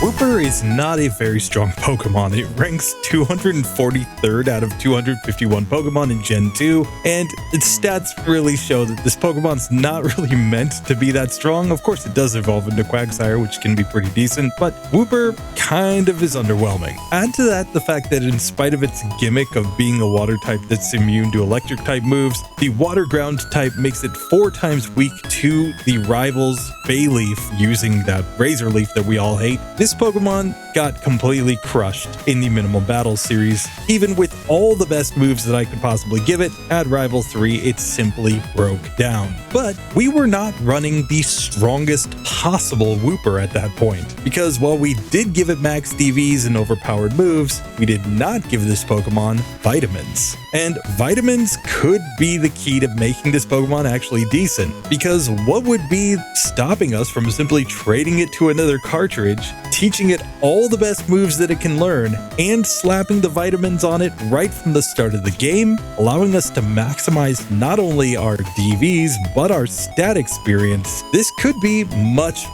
Wooper is not a very strong Pokemon. It ranks 243rd out of 251 Pokemon in Gen 2, and its stats really show that this Pokemon's not really meant to be that strong. Of course, it does evolve into Quagsire, which can be pretty decent, but Wooper kind of is underwhelming. Add to that the fact that in spite of its gimmick of being a water type that's immune to electric type moves, the water ground type makes it 4 times weak to the rival's Bayleaf using that Razor Leaf that we all hate. This Pokemon got completely crushed in the Minimum Battle series. Even with all the best moves that I could possibly give it, at Rival 3 it simply broke down. But we were not running the strongest possible Wooper at that point, because while we did give it max DVs and overpowered moves, we did not give this Pokemon vitamins. And vitamins could be the key to making this Pokemon actually decent, because what would be stopping us from simply trading it to another cartridge, teaching it all the best moves that it can learn, and slapping the vitamins on it right from the start of the game, allowing us to maximize not only our DVs, but our stat experience? This could be much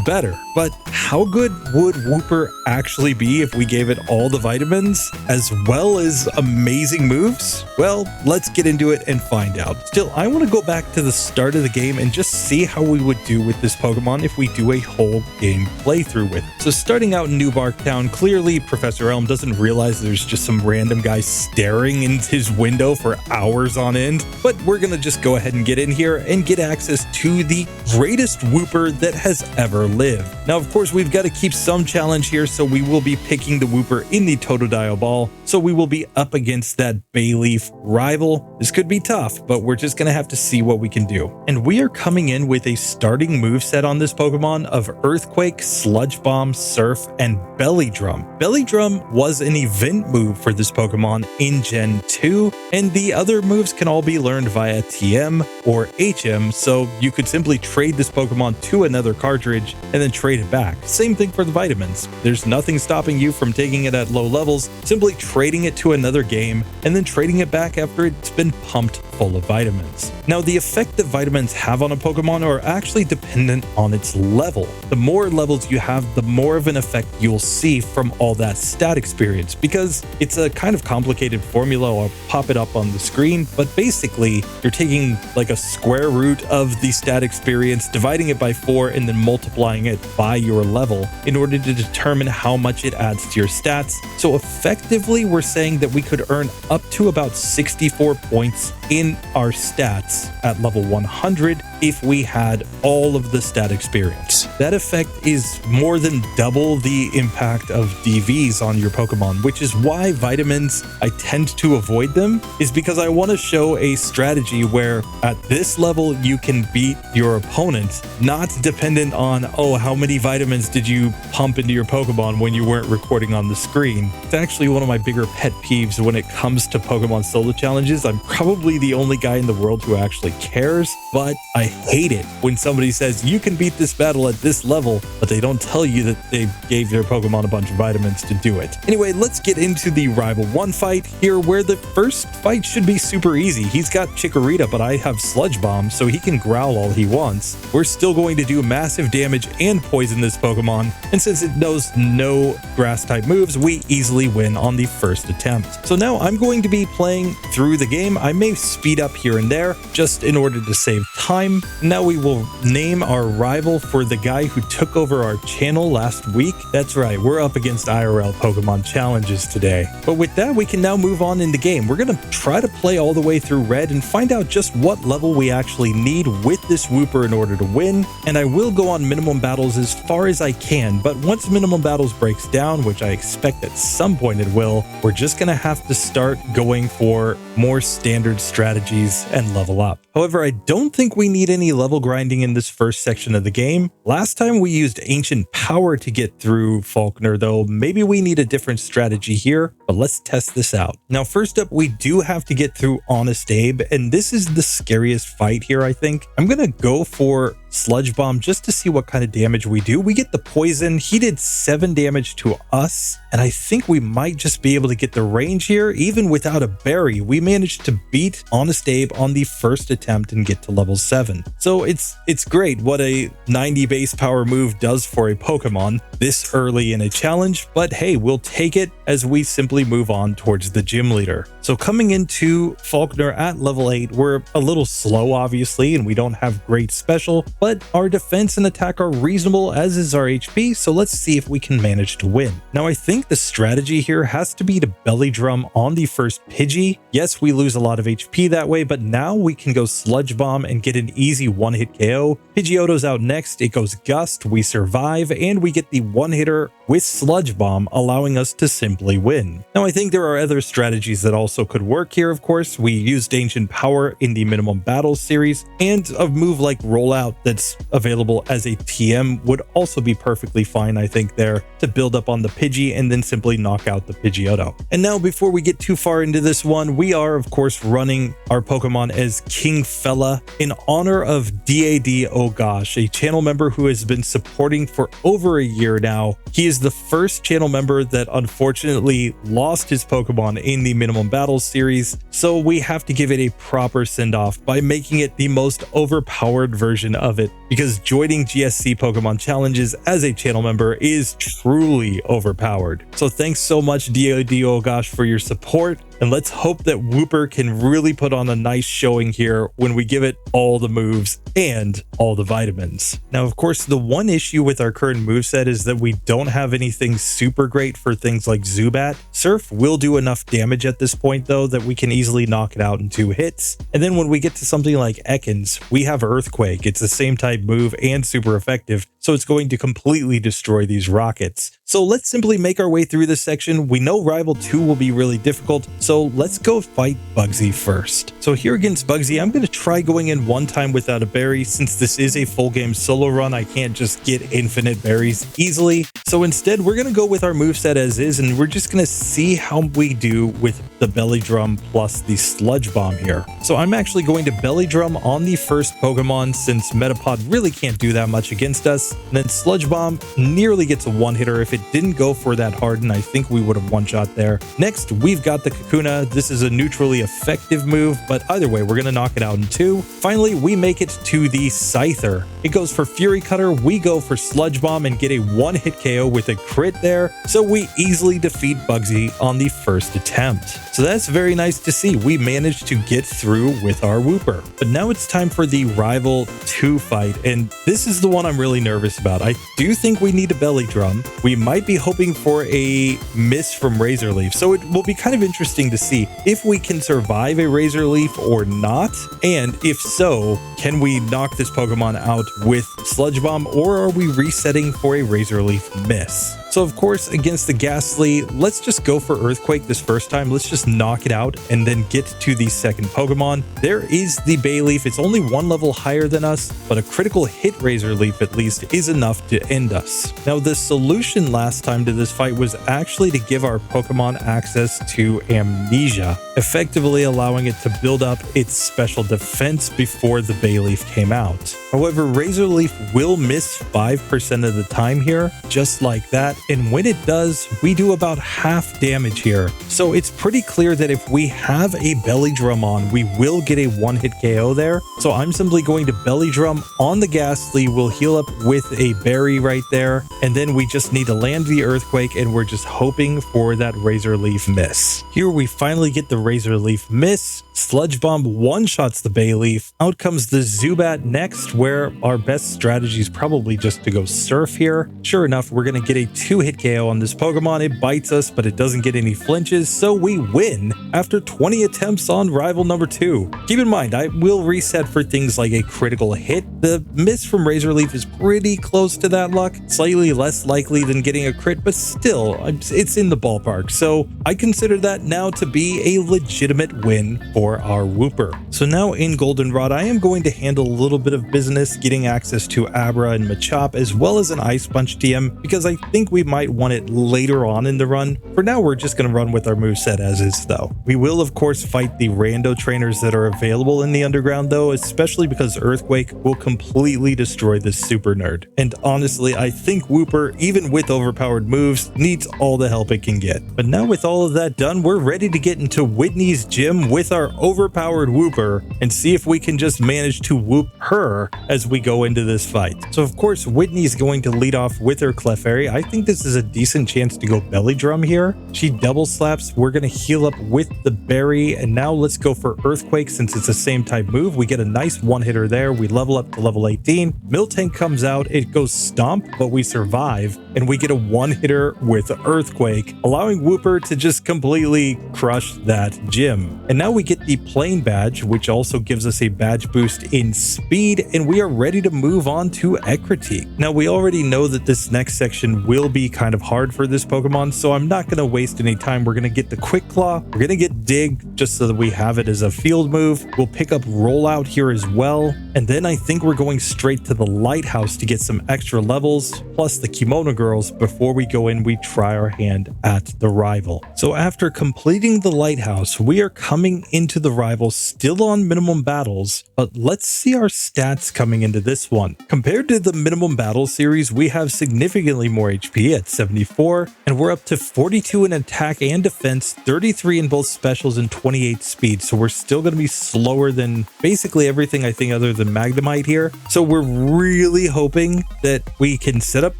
better. But how good would Wooper actually be if we gave it all the vitamins, as well as amazing moves? Well, let's get into it and find out. Still, I want to go back to the start of the game and just see how we would do with this Pokemon if we do a whole game playthrough with it. So starting out in New Bark Town, clearly Professor Elm doesn't realize there's just some random guy staring in his window for hours on end, but we're gonna just go ahead and get in here and get access to the greatest Wooper that has ever lived. Now, of course, we've got to keep some challenge here, so we will be picking the Wooper in the Totodile Ball, so we will be up against that Bayleaf rival. This could be tough, but we're just gonna have to see what we can do. And we are coming in with a starting moveset on this Pokemon of Earthquake, Sludge Bomb, Surf, and Belly Drum. Belly Drum was an event move for this Pokemon in Gen 2, and the other moves can all be learned via TM or HM, so you could simply trade this Pokemon to another cartridge and then trade it back. Same thing for the vitamins. There's nothing stopping you from taking it at low levels, simply trading it to another game and then trading it back after it's been pumped full of vitamins. Now, the effect that vitamins have on a Pokemon are actually dependent on its level. The more levels you have, the more of an effect you'll see from all that stat experience, because it's a kind of complicated formula. I'll pop it up on the screen, but basically you're taking like a square root of the stat experience, dividing it by 4, and then multiplying it by your level in order to determine how much it adds to your stats. So effectively, we're saying that we could earn up to about 64 points in our stats at level 100 if we had all of the stat experience. That effect is more than double the impact of DVs on your Pokemon, which is why vitamins, I tend to avoid them, is because I want to show a strategy where at this level you can beat your opponent, not dependent on, oh, how many vitamins did you pump into your Pokemon when you weren't recording on the screen. It's actually one of my bigger pet peeves when it comes to Pokemon solo challenges. I'm probably the only guy in the world who actually cares, but I hate it when somebody says you can beat this battle at this level, but they don't tell you that they gave their Pokemon a bunch of vitamins to do it. Anyway, let's get into the Rival 1 fight here, where the first fight should be super easy. He's got Chikorita, but I have Sludge Bomb, so he can growl all he wants. We're still going to do massive damage and poison this Pokemon, and since it knows no grass type moves, we easily win on the first attempt. So now I'm going to be playing through the game. I may speed up here and there just in order to save time. Now we will name our rival for the guy who took over our channel last week. That's right, we're up against IRL Pokemon challenges today. But with that, we can now move on in the game. We're going to try to play all the way through Red and find out just what level we actually need with this Wooper in order to win. And I will go on minimum battles as far as I can, but once minimum battles breaks down, which I expect at some point it will, we're just going to have to start going for more standard strategies and level up. However, I don't think we need any level grinding in this first section of the game. Last time we used Ancient Power to get through Falkner, though maybe we need a different strategy here, but let's test this out. Now, first up, we do have to get through Honest Abe, and this is the scariest fight here, I think. I'm gonna go for Sludge Bomb just to see what kind of damage we do. We get the poison. He did 7 damage to us, and I think we might just be able to get the range here. Even without a berry, we managed to beat Honest Abe on the first attempt and get to level 7. So it's great what a 90 base power move does for a Pokemon this early in a challenge, but hey, we'll take it as we simply move on towards the gym leader. So coming into Falkner at level 8, we're a little slow obviously, and we don't have great special, but our defense and attack are reasonable, as is our HP, so let's see if we can manage to win. Now I think the strategy here has to be to belly drum on the first Pidgey. Yes, we lose a lot of HP that way, but now we can go Sludge Bomb and get an easy one-hit KO. Pidgeotto's out next, it goes Gust, we survive, and we get the one-hitter with Sludge Bomb, allowing us to simply win. Now I think there are other strategies that also could work here, of course. We used Ancient Power in the Minimum Battles series, and a move like Rollout that's available as a TM would also be perfectly fine, I think, there to build up on the Pidgey and then simply knock out the Pidgeotto. And now before we get too far into this one, we are of course running our Pokemon as King Fella in honor of DAD Oh Gosh, a channel member who has been supporting for over a year now. He is the first channel member that unfortunately lost his Pokemon in the Minimum Battles series, so we have to give it a proper send-off by making it the most overpowered version of it, because joining GSC Pokemon challenges as a channel member is truly overpowered. So thanks so much DAD Oh Gosh for your support, and let's hope that Wooper can really put on a nice showing here when we give it all the moves and all the vitamins. Now, of course, the one issue with our current moveset is that we don't have anything super great for things like Zubat. Surf will do enough damage at this point, though, that we can easily knock it out in 2 hits. And then when we get to something like Ekans, we have Earthquake. It's the same type move and super effective, so it's going to completely destroy these rockets. So let's simply make our way through this section. We know Rival 2 will be really difficult, so let's go fight Bugsy first. So here against Bugsy, I'm going to try going in one time without a berry. Since this is a full game solo run, I can't just get infinite berries easily. So instead, we're going to go with our moveset as is, and we're just going to see how we do with the Belly Drum plus the Sludge Bomb here. So I'm actually going to Belly Drum on the first Pokemon, since Metapod really can't do that much against us. And then Sludge Bomb nearly gets a one-hitter. If it didn't go for that Harden, I think we would have one-shot there. Next, we've got the Kakuna. This is a neutrally effective move, but either way, we're going to knock it out in 2. Finally, we make it to the Scyther. It goes for Fury Cutter, we go for Sludge Bomb and get a one-hit KO with a crit there, so we easily defeat Bugsy on the first attempt. So that's very nice to see. We managed to get through with our Wooper. But now it's time for the Rival 2 fight, and this is the one I'm really nervous about. I do think we need a Belly Drum. We might be hoping for a miss from Razor Leaf, so it will be kind of interesting to see if we can survive a Razor Leaf or not, and if so, can we knock this Pokemon out with Sludge Bomb, or are we resetting for a Razor Leaf miss? So of course, against the Ghastly, let's just go for Earthquake this first time. Let's just knock it out and then get to the second Pokemon. There is the Bayleaf. It's only 1 level higher than us, but a critical hit Razor Leaf at least is enough to end us. Now, the solution last time to this fight was actually to give our Pokemon access to Amnesia, effectively allowing it to build up its special defense before the Bayleaf came out. However, Razor Leaf will miss 5% of the time here, just like that. And when it does, we do about half damage here. So it's pretty clear that if we have a Belly Drum on, we will get a one-hit KO there. So I'm simply going to Belly Drum on the Ghastly. We'll heal up with a berry right there. And then we just need to land the Earthquake, and we're just hoping for that Razor Leaf miss. Here we finally get the Razor Leaf miss. Sludge Bomb one-shots the Bayleaf. Out comes the Zubat next, where our best strategy is probably just to go Surf here. Sure enough, we're going to get a 2-hit KO on this Pokemon. It bites us, but it doesn't get any flinches, so we win after 20 attempts on Rival number 2. Keep in mind, I will reset for things like a critical hit. The miss from Razor Leaf is pretty close to that luck, slightly less likely than getting a crit, but still, it's in the ballpark. So I consider that now to be a legitimate win for our Wooper. So now in Goldenrod, I am going to handle a little bit of business getting access to Abra and Machop, as well as an Ice Punch TM, because I think we might want it later on in the run. For now, we're just going to run with our moveset as is though. We will of course fight the rando trainers that are available in the underground though, especially because Earthquake will completely destroy this super nerd. And honestly, I think Wooper, even with overpowered moves, needs all the help it can get. But now with all of that done, we're ready to get into Whitney's gym with our overpowered Wooper and see if we can just manage to whoop her as we go into this fight. So of course, Whitney's going to lead off with her Clefairy. I think this is a decent chance to go belly drum here. She double slaps. We're going to heal up with the berry. And now let's go for Earthquake since it's the same type move. We get a nice one hitter there. We level up to level 18. Miltank comes out. It goes Stomp, but we survive. And we get a one hitter with Earthquake, allowing Wooper to just completely crush that gym. And now we get the Plane badge, which also gives us a badge boost in speed. And we are ready to move on to Ecruteak. Now we already know that this next section will be kind of hard for this Pokemon, so I'm not going to waste any time. We're going to get the Quick Claw. We're going to get Dig just so that we have it as a field move. We'll pick up Rollout here as well. And then I think we're going straight to the Lighthouse to get some extra levels, plus the Kimono Girls. Before we go in, we try our hand at the rival. So after completing the Lighthouse, we are coming into the rival still on minimum battles, but let's see our stats coming into this one. Compared to the minimum battle series, we have significantly more HP at 74, and we're up to 42 in attack and defense, 33 in both specials, and 28 speed. So we're still going to be slower than basically everything I think other than Magnemite here. So we're really hoping that we can set up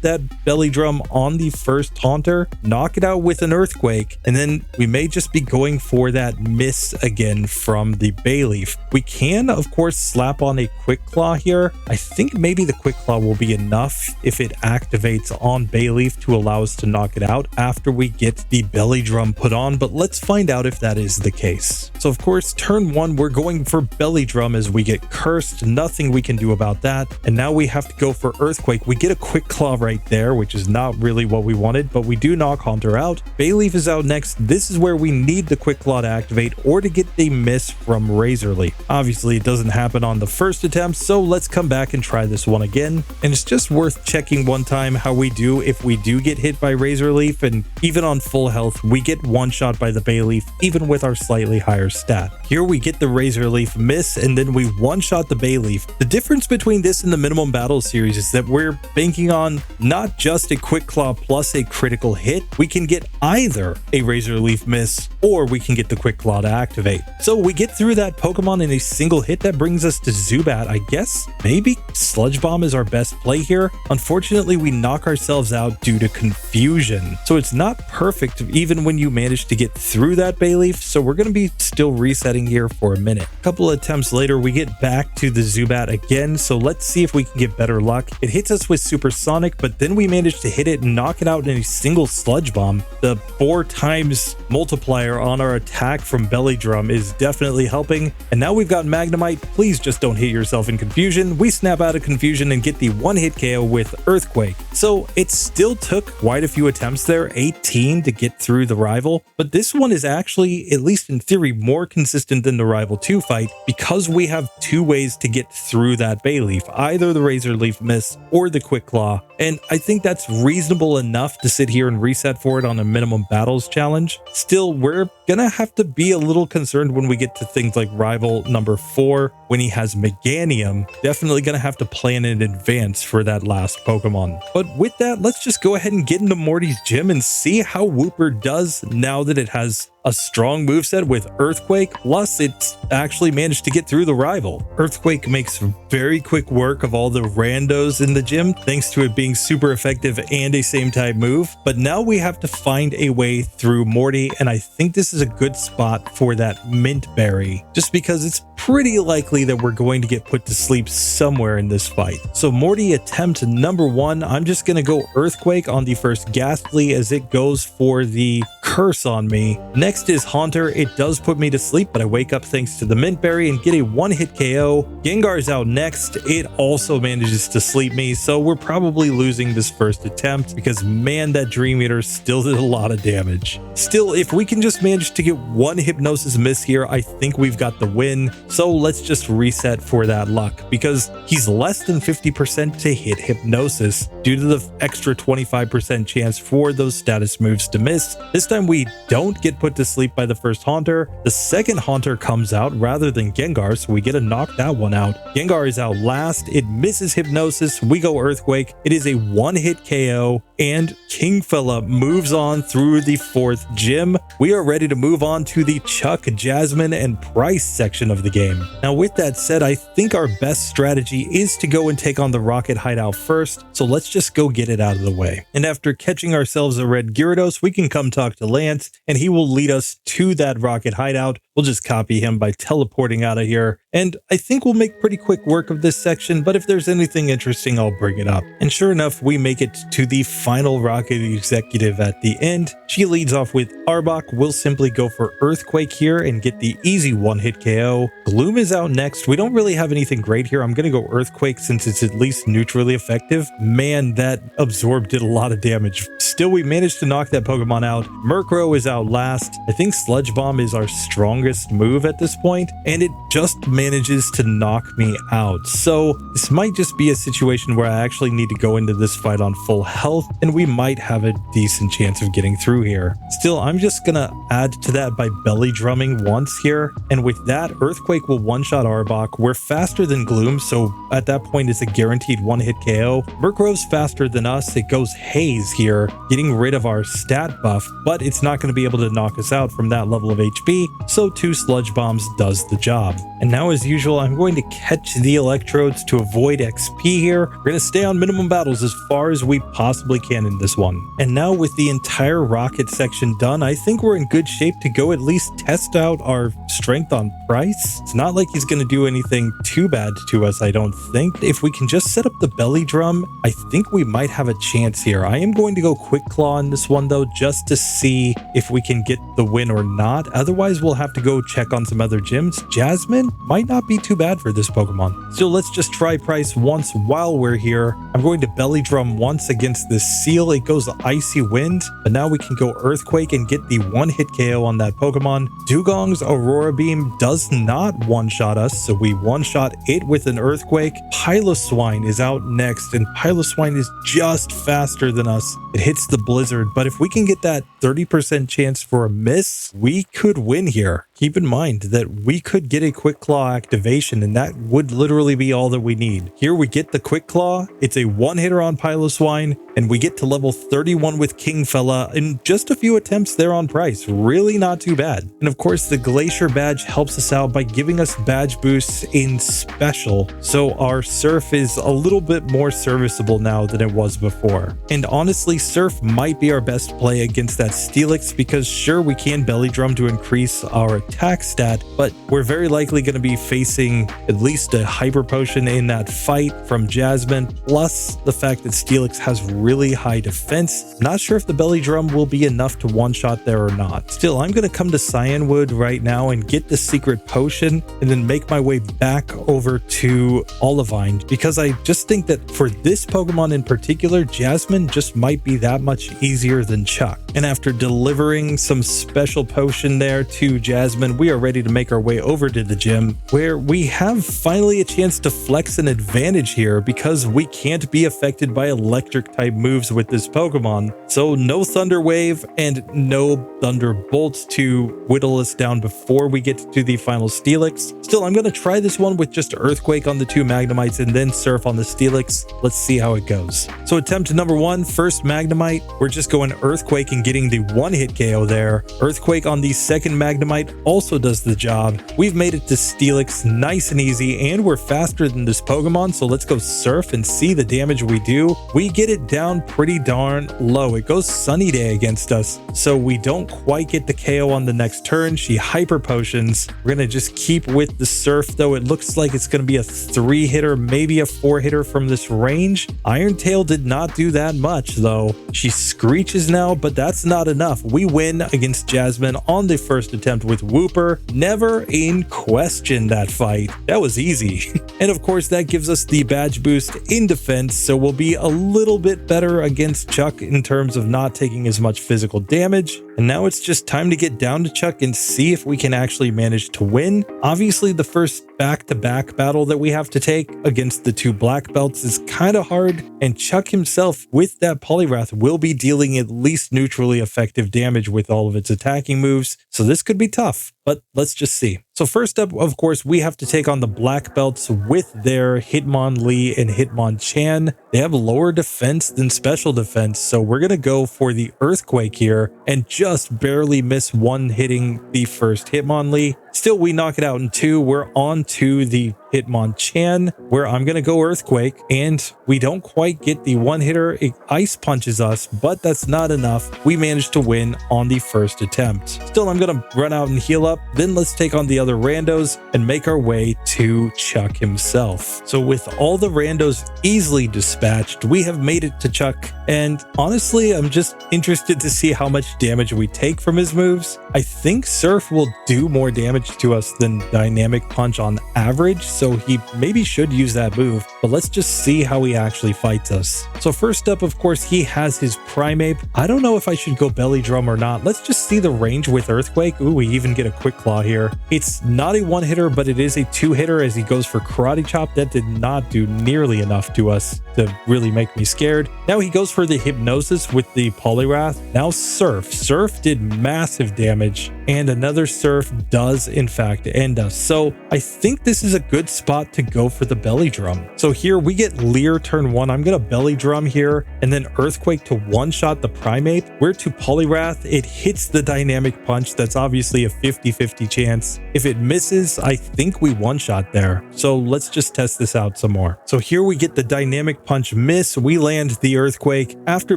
that belly drum on the first Taunter, knock it out with an Earthquake, and then we may just be going for that miss again from the Bayleaf. We can of course slap on a Quick Claw here. I think maybe the Quick Claw will be enough if it activates on Bayleaf to allow us to knock it out after we get the belly drum put on, but let's find out if that is the case. So of course, turn one, we're going for belly drum as we get cursed. Nothing we can do about that. And now we have to go for Earthquake. We get a Quick Claw right there, which is not really what we wanted, but we do knock Haunter out. Bayleaf is out next. This is where we need the Quick Claw to activate or to get the miss from Razor Leaf. Obviously, it doesn't happen on the first attempt, so let's come back and try this one again. And it's just worth checking one time how we do if we do get hit by Razor Leaf, and even on full health, we get one shot by the Bayleaf, even with our slightly higher stat. Here we get the Razor Leaf miss, and then we one-shot the Bayleaf. The difference between this and the minimum battle series is that we're banking on not just a Quick Claw plus a critical hit. We can get either a Razor Leaf miss or we can get the Quick Claw to activate. So we get through that Pokemon in a single hit. That brings us to Zubat. I guess maybe Sludge Bomb is our best play here. Unfortunately, we knock ourselves out due to confusion. So it's not perfect even when you manage to get through that Bayleaf. So we're going to be still resetting here for a minute. A couple of attempts later, we get back to the Zubat again. So let's see if we can get better luck. It hits us with Supersonic, but then we manage to hit it and knock it out in a single Sludge Bomb. The 4 times multiplier on our attack from Belly Drum is definitely helping. And now we've got Magnemite. Please just don't hit yourself in confusion. We snap out of confusion and get the one-hit KO with Earthquake. So it still took quite a few attempts there, 18 to get through the rival, but this one is actually, at least in theory, more consistent than the rival 2 fight because we have 2 ways to get through that Bayleaf, either the Razor Leaf miss or the Quick Claw. And I think that's reasonable enough to sit here and reset for it on a minimum battles challenge. Still, we're gonna have to be a little concerned when we get to things like rival number 4, when he has Meganium. Definitely gonna have to plan in advance for that last Pokemon. But with that, let's just go ahead and get into Morty's gym and see how Wooper does now that it has a strong moveset with Earthquake, plus it's actually managed to get through the rival. Earthquake makes very quick work of all the randos in the gym, thanks to it being super effective and a same type move. But now we have to find a way through Morty, and I think this is a good spot for that Mint Berry, just because it's pretty likely that we're going to get put to sleep somewhere in this fight. So Morty attempt number 1, I'm just going to go Earthquake on the first Ghastly as it goes for the curse on me. Next is Haunter. It does put me to sleep, but I wake up thanks to the Mint Berry and get a one-hit KO. Gengar's out next. It also manages to sleep me, so we're probably losing this first attempt because, man, that Dream Eater still did a lot of damage. Still, if we can just manage to get one Hypnosis miss here, I think we've got the win. So let's just reset for that luck because he's less than 50% to hit Hypnosis due to the extra 25% chance for those status moves to miss. This time we don't get put to sleep by the first Haunter. The second Haunter comes out rather than Gengar, so we get to knock that one out. Gengar is out last. It misses Hypnosis. We go Earthquake. It is a one-hit KO, and Kingfella moves on through the fourth gym. We are ready to move on to the Chuck, Jasmine, and Price section of the game. Now, with that said, I think our best strategy is to go and take on the Rocket Hideout first, so let's just go get it out of the way. And after catching ourselves a red Gyarados, we can come talk to Lance, and he will lead us to that Rocket Hideout. We'll just copy him by teleporting out of here, and I think we'll make pretty quick work of this section, but if there's anything interesting, I'll bring it up. And sure enough, we make it to the final Rocket Executive at the end. She leads off with Arbok. We'll simply go for Earthquake here and get the easy one-hit KO. Gloom is out next. We don't really have anything great here. I'm going to go Earthquake since it's at least neutrally effective. Man, that Absorb did a lot of damage. Still, we managed to knock that Pokemon out. Murkrow is out last. I think Sludge Bomb is our strongest move at this point, and it just manages to knock me out. So this might just be a situation where I actually need to go into this fight on full health, and we might have a decent chance of getting through here. Still, I'm just gonna add to that by belly drumming once here, and with that, Earthquake will one-shot Arbok. We're faster than Gloom, so at that point it's a guaranteed one-hit KO. Murkrow's faster than us. It goes Haze here, getting rid of our stat buff, but it's not going to be able to knock us out from that level of HP, so 2 Sludge Bombs does the job. And now, as usual, I'm going to catch the Electrodes to avoid XP here. We're going to stay on minimum battles as far as we possibly can in this one. And now, with the entire Rocket section done, I think we're in good shape to go at least test out our strength on Price. It's not like he's going to do anything too bad to us, I don't think. If we can just set up the belly drum, I think we might have a chance here. I am going to go Quick Claw on this one, though, just to see if we can get the win or not. Otherwise, we'll have to go check on some other gyms. Jasmine might not be too bad for this Pokemon. So let's just try Price once while we're here. I'm going to belly drum once against this Seal. It goes Icy Wind, but now we can go Earthquake and get the one-hit KO on that Pokemon. Dugong's Aurora Beam does not one-shot us, so we one-shot it with an Earthquake. Piloswine is out next, and Piloswine is just faster than us. It hits the Blizzard, but if we can get that 30% chance for a miss, we could win here. Keep in mind that we could get a Quick Claw activation, and that would literally be all that we need. Here we get the Quick Claw. It's a one-hitter on Piloswine, and we get to level 31 with Kingfella in just a few attempts there on Price. Really not too bad. And of course, the Glacier Badge helps us out by giving us badge boosts in Special, so our Surf is a little bit more serviceable now than it was before. And honestly, Surf might be our best play against that Steelix because sure, we can belly drum to increase our attack stat, but we're very likely going to be facing at least a Hyper Potion in that fight from Jasmine, plus the fact that Steelix has really high defense. Not sure if the belly drum will be enough to one-shot there or not. Still, I'm going to come to Cyanwood right now and get the secret potion and then make my way back over to Olivine because I just think that for this Pokemon in particular, Jasmine just might be that much easier than Chuck. And after delivering some special potion there to Jasmine, we are ready to make our way over to the gym where we have finally a chance to flex an advantage here because we can't be affected by electric type moves with this Pokemon. So no Thunder Wave and no Thunderbolt to whittle us down before we get to the final Steelix. Still, I'm going to try this one with just Earthquake on the 2 Magnemites and then Surf on the Steelix. Let's see how it goes. So attempt number 1, first Magnemite. We're just going Earthquake and getting the one-hit KO there. Earthquake on the second Magnemite also does the job. We've made it to Steelix nice and easy, and we're faster than this Pokemon, so let's go Surf and see the damage we do. We get it down down pretty darn low. It goes Sunny Day against us, so we don't quite get the KO on the next turn. She hyper potions. We're gonna just keep with the Surf, though. It looks like it's gonna be a 3-hitter, maybe a 4-hitter from this range. Iron Tail did not do that much, though. She screeches now, but that's not enough. We win against Jasmine on the first attempt with Wooper. Never in question that fight. That was easy. And of course, that gives us the badge boost in defense, so we'll be a little bit better against Chuck in terms of not taking as much physical damage. And now it's just time to get down to Chuck and see if we can actually manage to win. Obviously, the first back-to-back battle that we have to take against the 2 black belts is kind of hard, and Chuck himself with that Polyrath will be dealing at least neutrally effective damage with all of its attacking moves, so this could be tough, but let's just see. So first up, of course, we have to take on the black belts with their Hitmonlee and Hitmonchan. They have lower defense than special defense, so we're going to go for the Earthquake here and just barely miss one hitting the first Hitmonlee. Still, we knock it out in 2. We're on to the Hitmonchan, where I'm going to go Earthquake, and we don't quite get the one-hitter. It ice punches us, but that's not enough. We managed to win on the first attempt. Still, I'm going to run out and heal up. Then let's take on the other randos and make our way to Chuck himself. So with all the randos easily dispatched, we have made it to Chuck, and honestly, I'm just interested to see how much damage we take from his moves. I think Surf will do more damage to us than Dynamic Punch on average, so he maybe should use that move, but let's just see how he actually fights us. So first up, of course, he has his Primeape. I don't know if I should go Belly Drum or not. Let's just see the range with Earthquake. Ooh, we even get a Quick Claw here. It's not a 1-hitter, but it is a 2-hitter as he goes for Karate Chop. That did not do nearly enough to us to really make me scared. Now he goes for the Hypnosis with the Polyrath. Now Surf. Surf did massive damage, and another Surf does in fact end us. So I think this is a good spot to go for the Belly Drum. So here we get Leer turn 1. I'm gonna Belly Drum here and then Earthquake to one-shot the Primeape. We're to Polyrath. It hits the Dynamic Punch. That's obviously a 50-50 chance. If it misses, I think we one-shot there. So let's just test this out some more. So here we get the Dynamic Punch miss. We land the Earthquake. After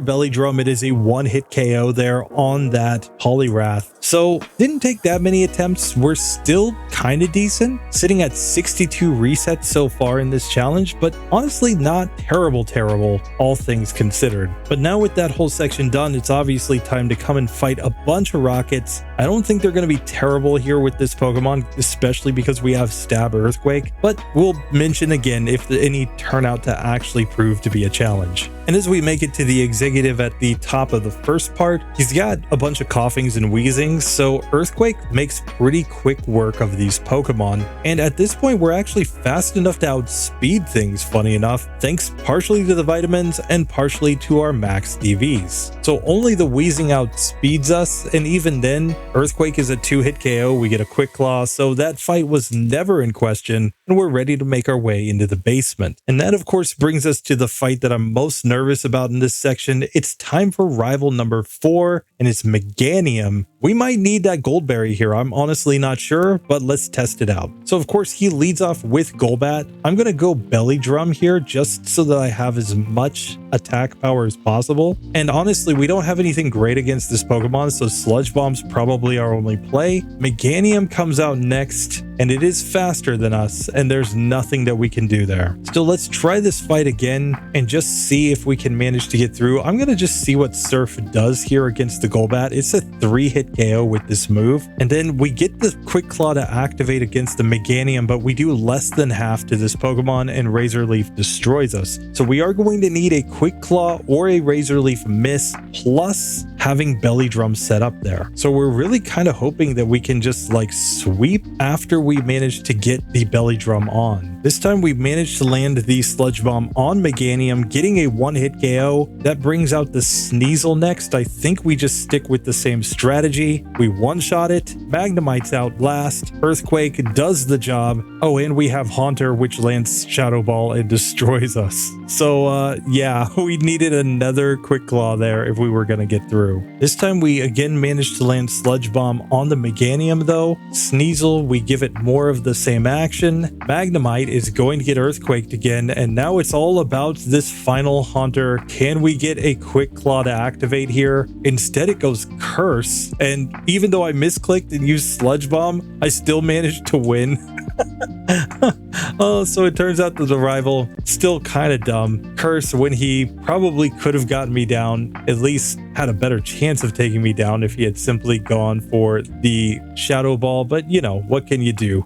Belly Drum, it is a 1-hit KO there on that Polyrath. So didn't take that many attempts. We're still kind of decent, sitting at 62 resets so far in this challenge, but honestly not terrible, all things considered. But now with that whole section done, it's obviously time to come and fight a bunch of Rockets. I don't think they're going to be terrible here with this Pokemon, especially because we have Stab Earthquake, but we'll mention again if any turn out to actually prove to be a challenge. And as we make it to the executive at the top of the first part, he's got a bunch of coughings and wheezings, so Earthquake makes pretty quick work of these Pokemon. And at this point, we're actually fast enough to outspeed things, funny enough, thanks partially to the vitamins and partially to our max DVs. So only the wheezing outspeeds us, and even then, Earthquake is a 2-hit KO, we get a Quick Claw, so that fight was never in question, and we're ready to make our way into the basement. And that, of course, brings us to the fight that I'm most nervous about in this section. It's time for rival number 4, and it's Meganium. We might need that Goldberry here. I'm honestly not sure, but let's test it out. So of course he leads off with Golbat. I'm going to go Belly Drum here just so that I have as much attack power as possible. And honestly, we don't have anything great against this Pokemon, so Sludge Bomb's probably our only play. Meganium comes out next, and it is faster than us, and there's nothing that we can do there. Still, let's try this fight again and just see if we can manage to get through. I'm going to just see what Surf does here against the Golbat. It's a 3-hit KO with this move, and then we get the Quick Claw to activate against the Meganium, but we do less than half to this Pokemon, and Razor Leaf destroys us. So we are going to need a Quick Claw or a Razor Leaf miss, plus having Belly Drum set up there. So we're really kind of hoping that we can just like sweep after we manage to get the Belly Drum on. This time we managed to land the Sludge Bomb on Meganium, getting a 1-hit KO. That brings out the Sneasel next. I think we just stick with the same strategy. We one-shot it. Magnemite's out last. Earthquake does the job. Oh, and we have Haunter, which lands Shadow Ball and destroys us. So yeah, we needed another quick claw there if we were going to get through. This time we again managed to land Sludge Bomb on the Meganium though. Sneasel, we give it more of the same action. Magnemite is going to get Earthquaked again, and now it's all about this final Haunter. Can we get a quick claw to activate here? Instead it goes Curse, and even though I misclicked and used Sludge Bomb, I still managed to win. Oh, so it turns out that the rival still kind of dumb. Curse, when he probably could have gotten me down, at least had a better chance of taking me down if he had simply gone for the Shadow Ball, but you know, what can you do?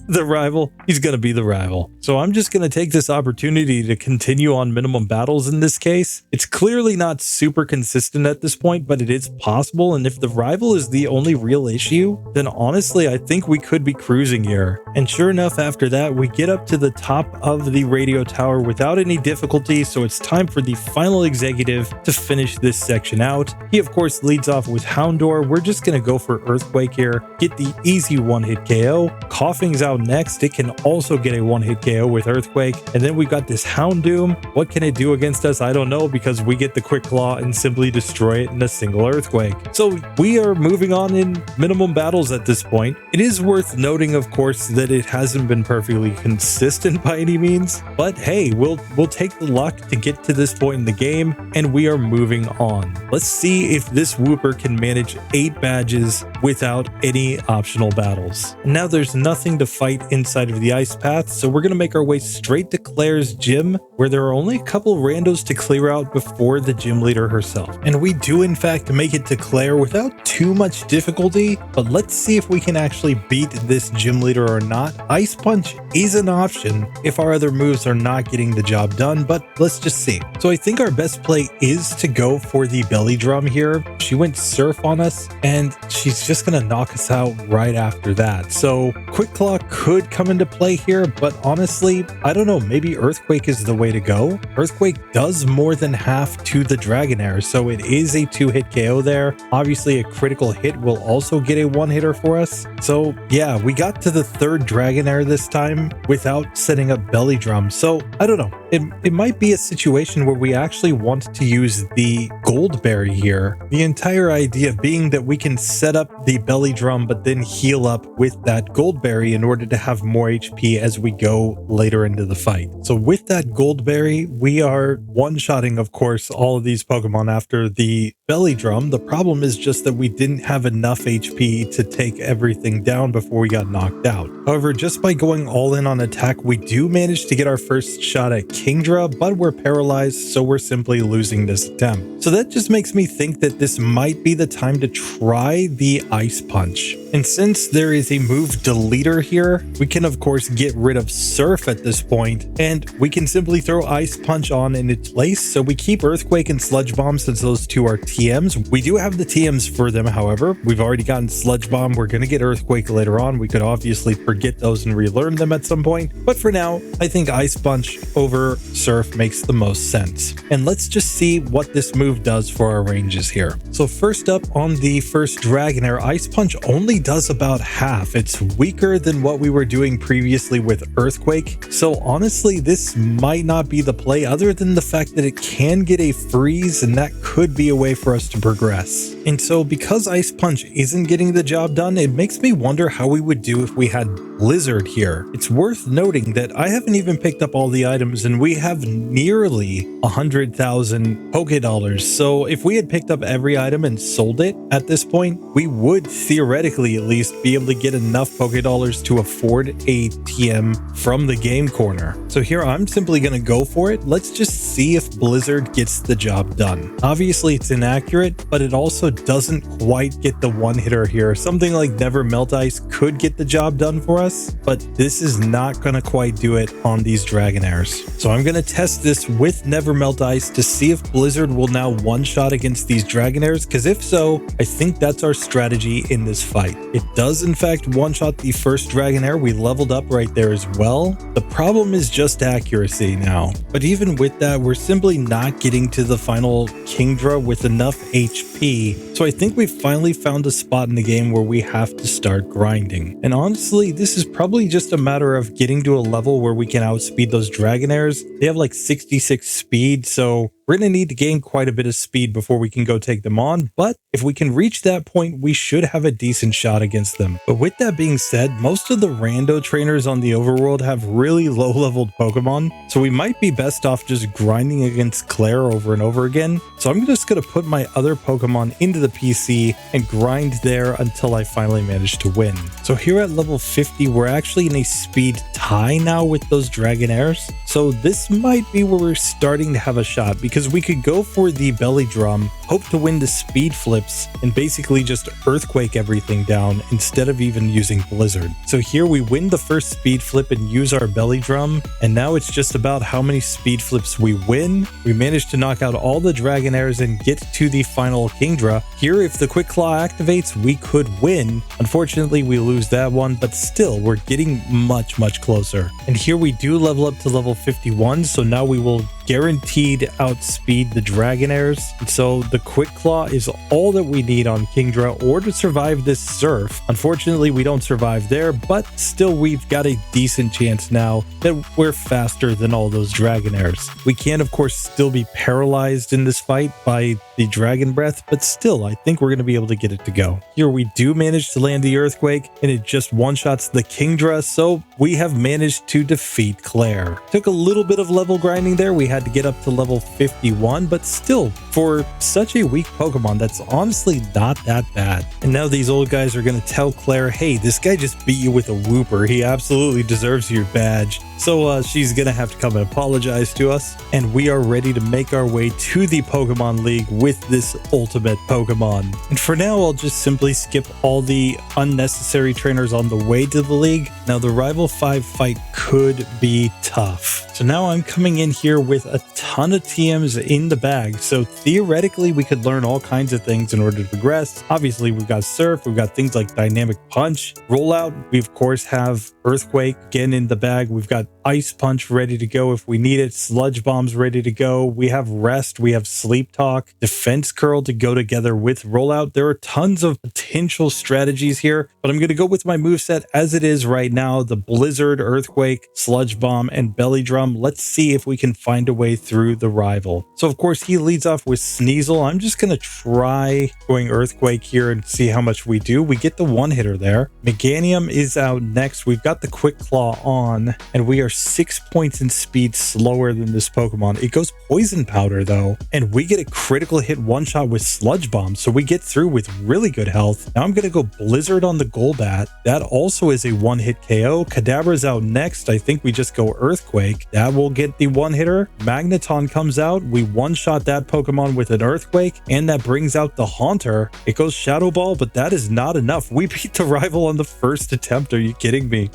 The rival, he's gonna be the rival. So I'm just gonna take this opportunity to continue on minimum battles in this case. It's clearly not super consistent at this point, but it is possible, and if the rival is the only real issue, then honestly I think we could be cruising here. And sure enough, after that we get up to the top of the radio tower without any difficulty, so it's time for the final executive to finish this section out. He of course leads off with Houndour. We're just gonna go for Earthquake here, get the easy one-hit KO. Coughing's out next. It can also get a one-hit KO with Earthquake, and then we've got this Houndoom. What can it do against us? I don't know, because we get the Quick Claw and simply destroy it in a single Earthquake. So we are moving on in minimum battles at this point. It is worth noting, of course, that it hasn't been perfectly consistent by any means, but hey, we'll take the luck to get to this point in the game, and we are moving on. Let's see if this Wooper can manage 8 badges without any optional battles. Now there's nothing to fight inside of the ice path, so we're gonna make our way straight to Claire's gym, where there are only a couple randos to clear out before the gym leader herself. And we do in fact make it to Claire without too much difficulty, but let's see if we can actually beat this gym leader or not. Ice Punch is an option if our other moves are not getting the job done, but let's just see. So I think our best play is to go for the belly drum here. She went Surf on us, and she's just gonna knock us out right after that. So Quick Claw could come into play here, but honestly, I don't know, maybe Earthquake is the way to go. Earthquake does more than half to the Dragonair, so it is a 2-hit KO there. Obviously a critical hit will also get a 1-hitter for us. So yeah, we got to the 3rd Dragonair this time without setting up belly drum. So I don't know, it might be a situation where we actually want to use the Goldberry here. The entire idea being that we can set up the belly drum but then heal up with that Goldberry in order to have more HP as we go later into the fight. So with that Goldberry, we are one-shotting, of course, all of these Pokemon after the belly drum. The problem is just that we didn't have enough HP to take everything down before we got knocked out. However, just by going all in on attack, we do manage to get our first shot at Kingdra, but we're paralyzed, so we're simply losing this attempt. So that just makes me think that this might be the time to try the Ice Punch. And since there is a move deleter here, we can of course get rid of Surf at this point, and we can simply throw Ice Punch on in its place. So we keep Earthquake and Sludge Bomb since those two are TMs. We do have the TMs for them, however. We've already gotten Sludge Bomb. We're going to get Earthquake later on. We could obviously forget those and relearn them at some point, but for now, I think Ice Punch over Surf makes the most sense. And let's just see what this move does for our ranges here. So first up on the first Dragonair, Ice Punch only does about half. It's weaker than what we were doing previously with Earthquake. So honestly, this might not be the play other than the fact that it can get a freeze, and that could be a way for us to progress. And so because Ice Punch isn't getting the job done, it makes me wonder how we would do if we had Blizzard here. It's worth noting that I haven't even picked up all the items, and we have nearly 100,000 Pokédollars. So if we had picked up every item and sold it at this point, we would theoretically at least be able to get enough Pokédollars to afford a TM from the game corner. So here I'm simply going to go for it. Let's just see if Blizzard gets the job done. Obviously it's inaccurate, but it also doesn't quite get the one-hitter here. Something like Never Melt Ice could get the job done for us, but this is not going to quite do it on these Dragonairs. So I'm going to test this with Never Melt Ice to see if Blizzard will now one-shot against these Dragonairs, because if so, I think that's our strategy in this fight. It does in fact one-shot the first Dragonair. We leveled up right there as well. The problem is just accuracy now. But even with that, we're simply not getting to the final Kingdra with enough enough HP. So I think we finally found a spot in the game where we have to start grinding. And honestly, this is probably just a matter of getting to a level where we can outspeed those Dragonairs. They have like 66 speed, so we're going to need to gain quite a bit of speed before we can go take them on, but if we can reach that point, we should have a decent shot against them. But with that being said, most of the rando trainers on the overworld have really low-leveled Pokemon, so we might be best off just grinding against Claire over and over again. So I'm just going to put my other Pokemon into the PC and grind there until I finally manage to win. So here at level 50, we're actually in a speed tie now with those Dragonairs. So this might be where we're starting to have a shot, because we could go for the belly drum, hope to win the speed flips, and basically just earthquake everything down instead of even using blizzard. So here we win the first speed flip and use our belly drum, and now it's just about how many speed flips we win. We managed to knock out all the Dragonairs and get to the final Kingdra. Here, if the Quick Claw activates, we could win. Unfortunately, we lose that one, but still, we're getting much closer. And here we do level up to level 51, so now we will guaranteed outspeed the Dragonairs. So the Quick Claw is all that we need on Kingdra or to survive this Surf. Unfortunately, we don't survive there, but still we've got a decent chance now that we're faster than all those Dragonairs. We can, of course, still be paralyzed in this fight by the Dragon Breath, but still, I think we're going to be able to get it to go. Here we do manage to land the Earthquake, and it just one-shots the Kingdra, so we have managed to defeat Claire. Took a little bit of level grinding there. We had to get up to level 51, but still, for such a weak Pokemon, that's honestly not that bad. And now these old guys are going to tell Claire, hey, this guy just beat you with a Wooper. He absolutely deserves your badge. So she's going to have to come and apologize to us. And we are ready to make our way to the Pokemon League with this ultimate Pokemon. And for now, I'll just simply skip all the unnecessary trainers on the way to the league. Now, the Rival 5 fight could be tough. So now I'm coming in here with a ton of TMs in the bag. So theoretically, we could learn all kinds of things in order to progress. Obviously, we've got Surf, we've got things like Dynamic Punch, Rollout. We, of course, have Earthquake again in the bag. We've got Ice Punch ready to go if we need it. Sludge Bombs ready to go. We have Rest. We have Sleep Talk. Defense Curl to go together with Rollout. There are tons of potential strategies here, but I'm going to go with my moveset as it is right now. The Blizzard, Earthquake, Sludge Bomb, and Belly Drum. Let's see if we can find a way through the rival. So, of course, he leads off with Sneasel. I'm just going to try going Earthquake here and see how much we do. We get the one-hitter there. Meganium is out next. We've got the Quick Claw on, and we are 6 points in speed slower than this Pokemon. It goes Poison Powder, though, and we get a critical hit one-shot with Sludge Bomb, so we get through with really good health. Now I'm going to go Blizzard on the Golbat. That also is a one-hit KO. Kadabra's out next. I think we just go Earthquake. That will get the one-hitter. Magneton comes out. We one-shot that Pokemon with an Earthquake, and that brings out the Haunter. It goes Shadow Ball, but that is not enough. We beat the rival on the first attempt. Are you kidding me?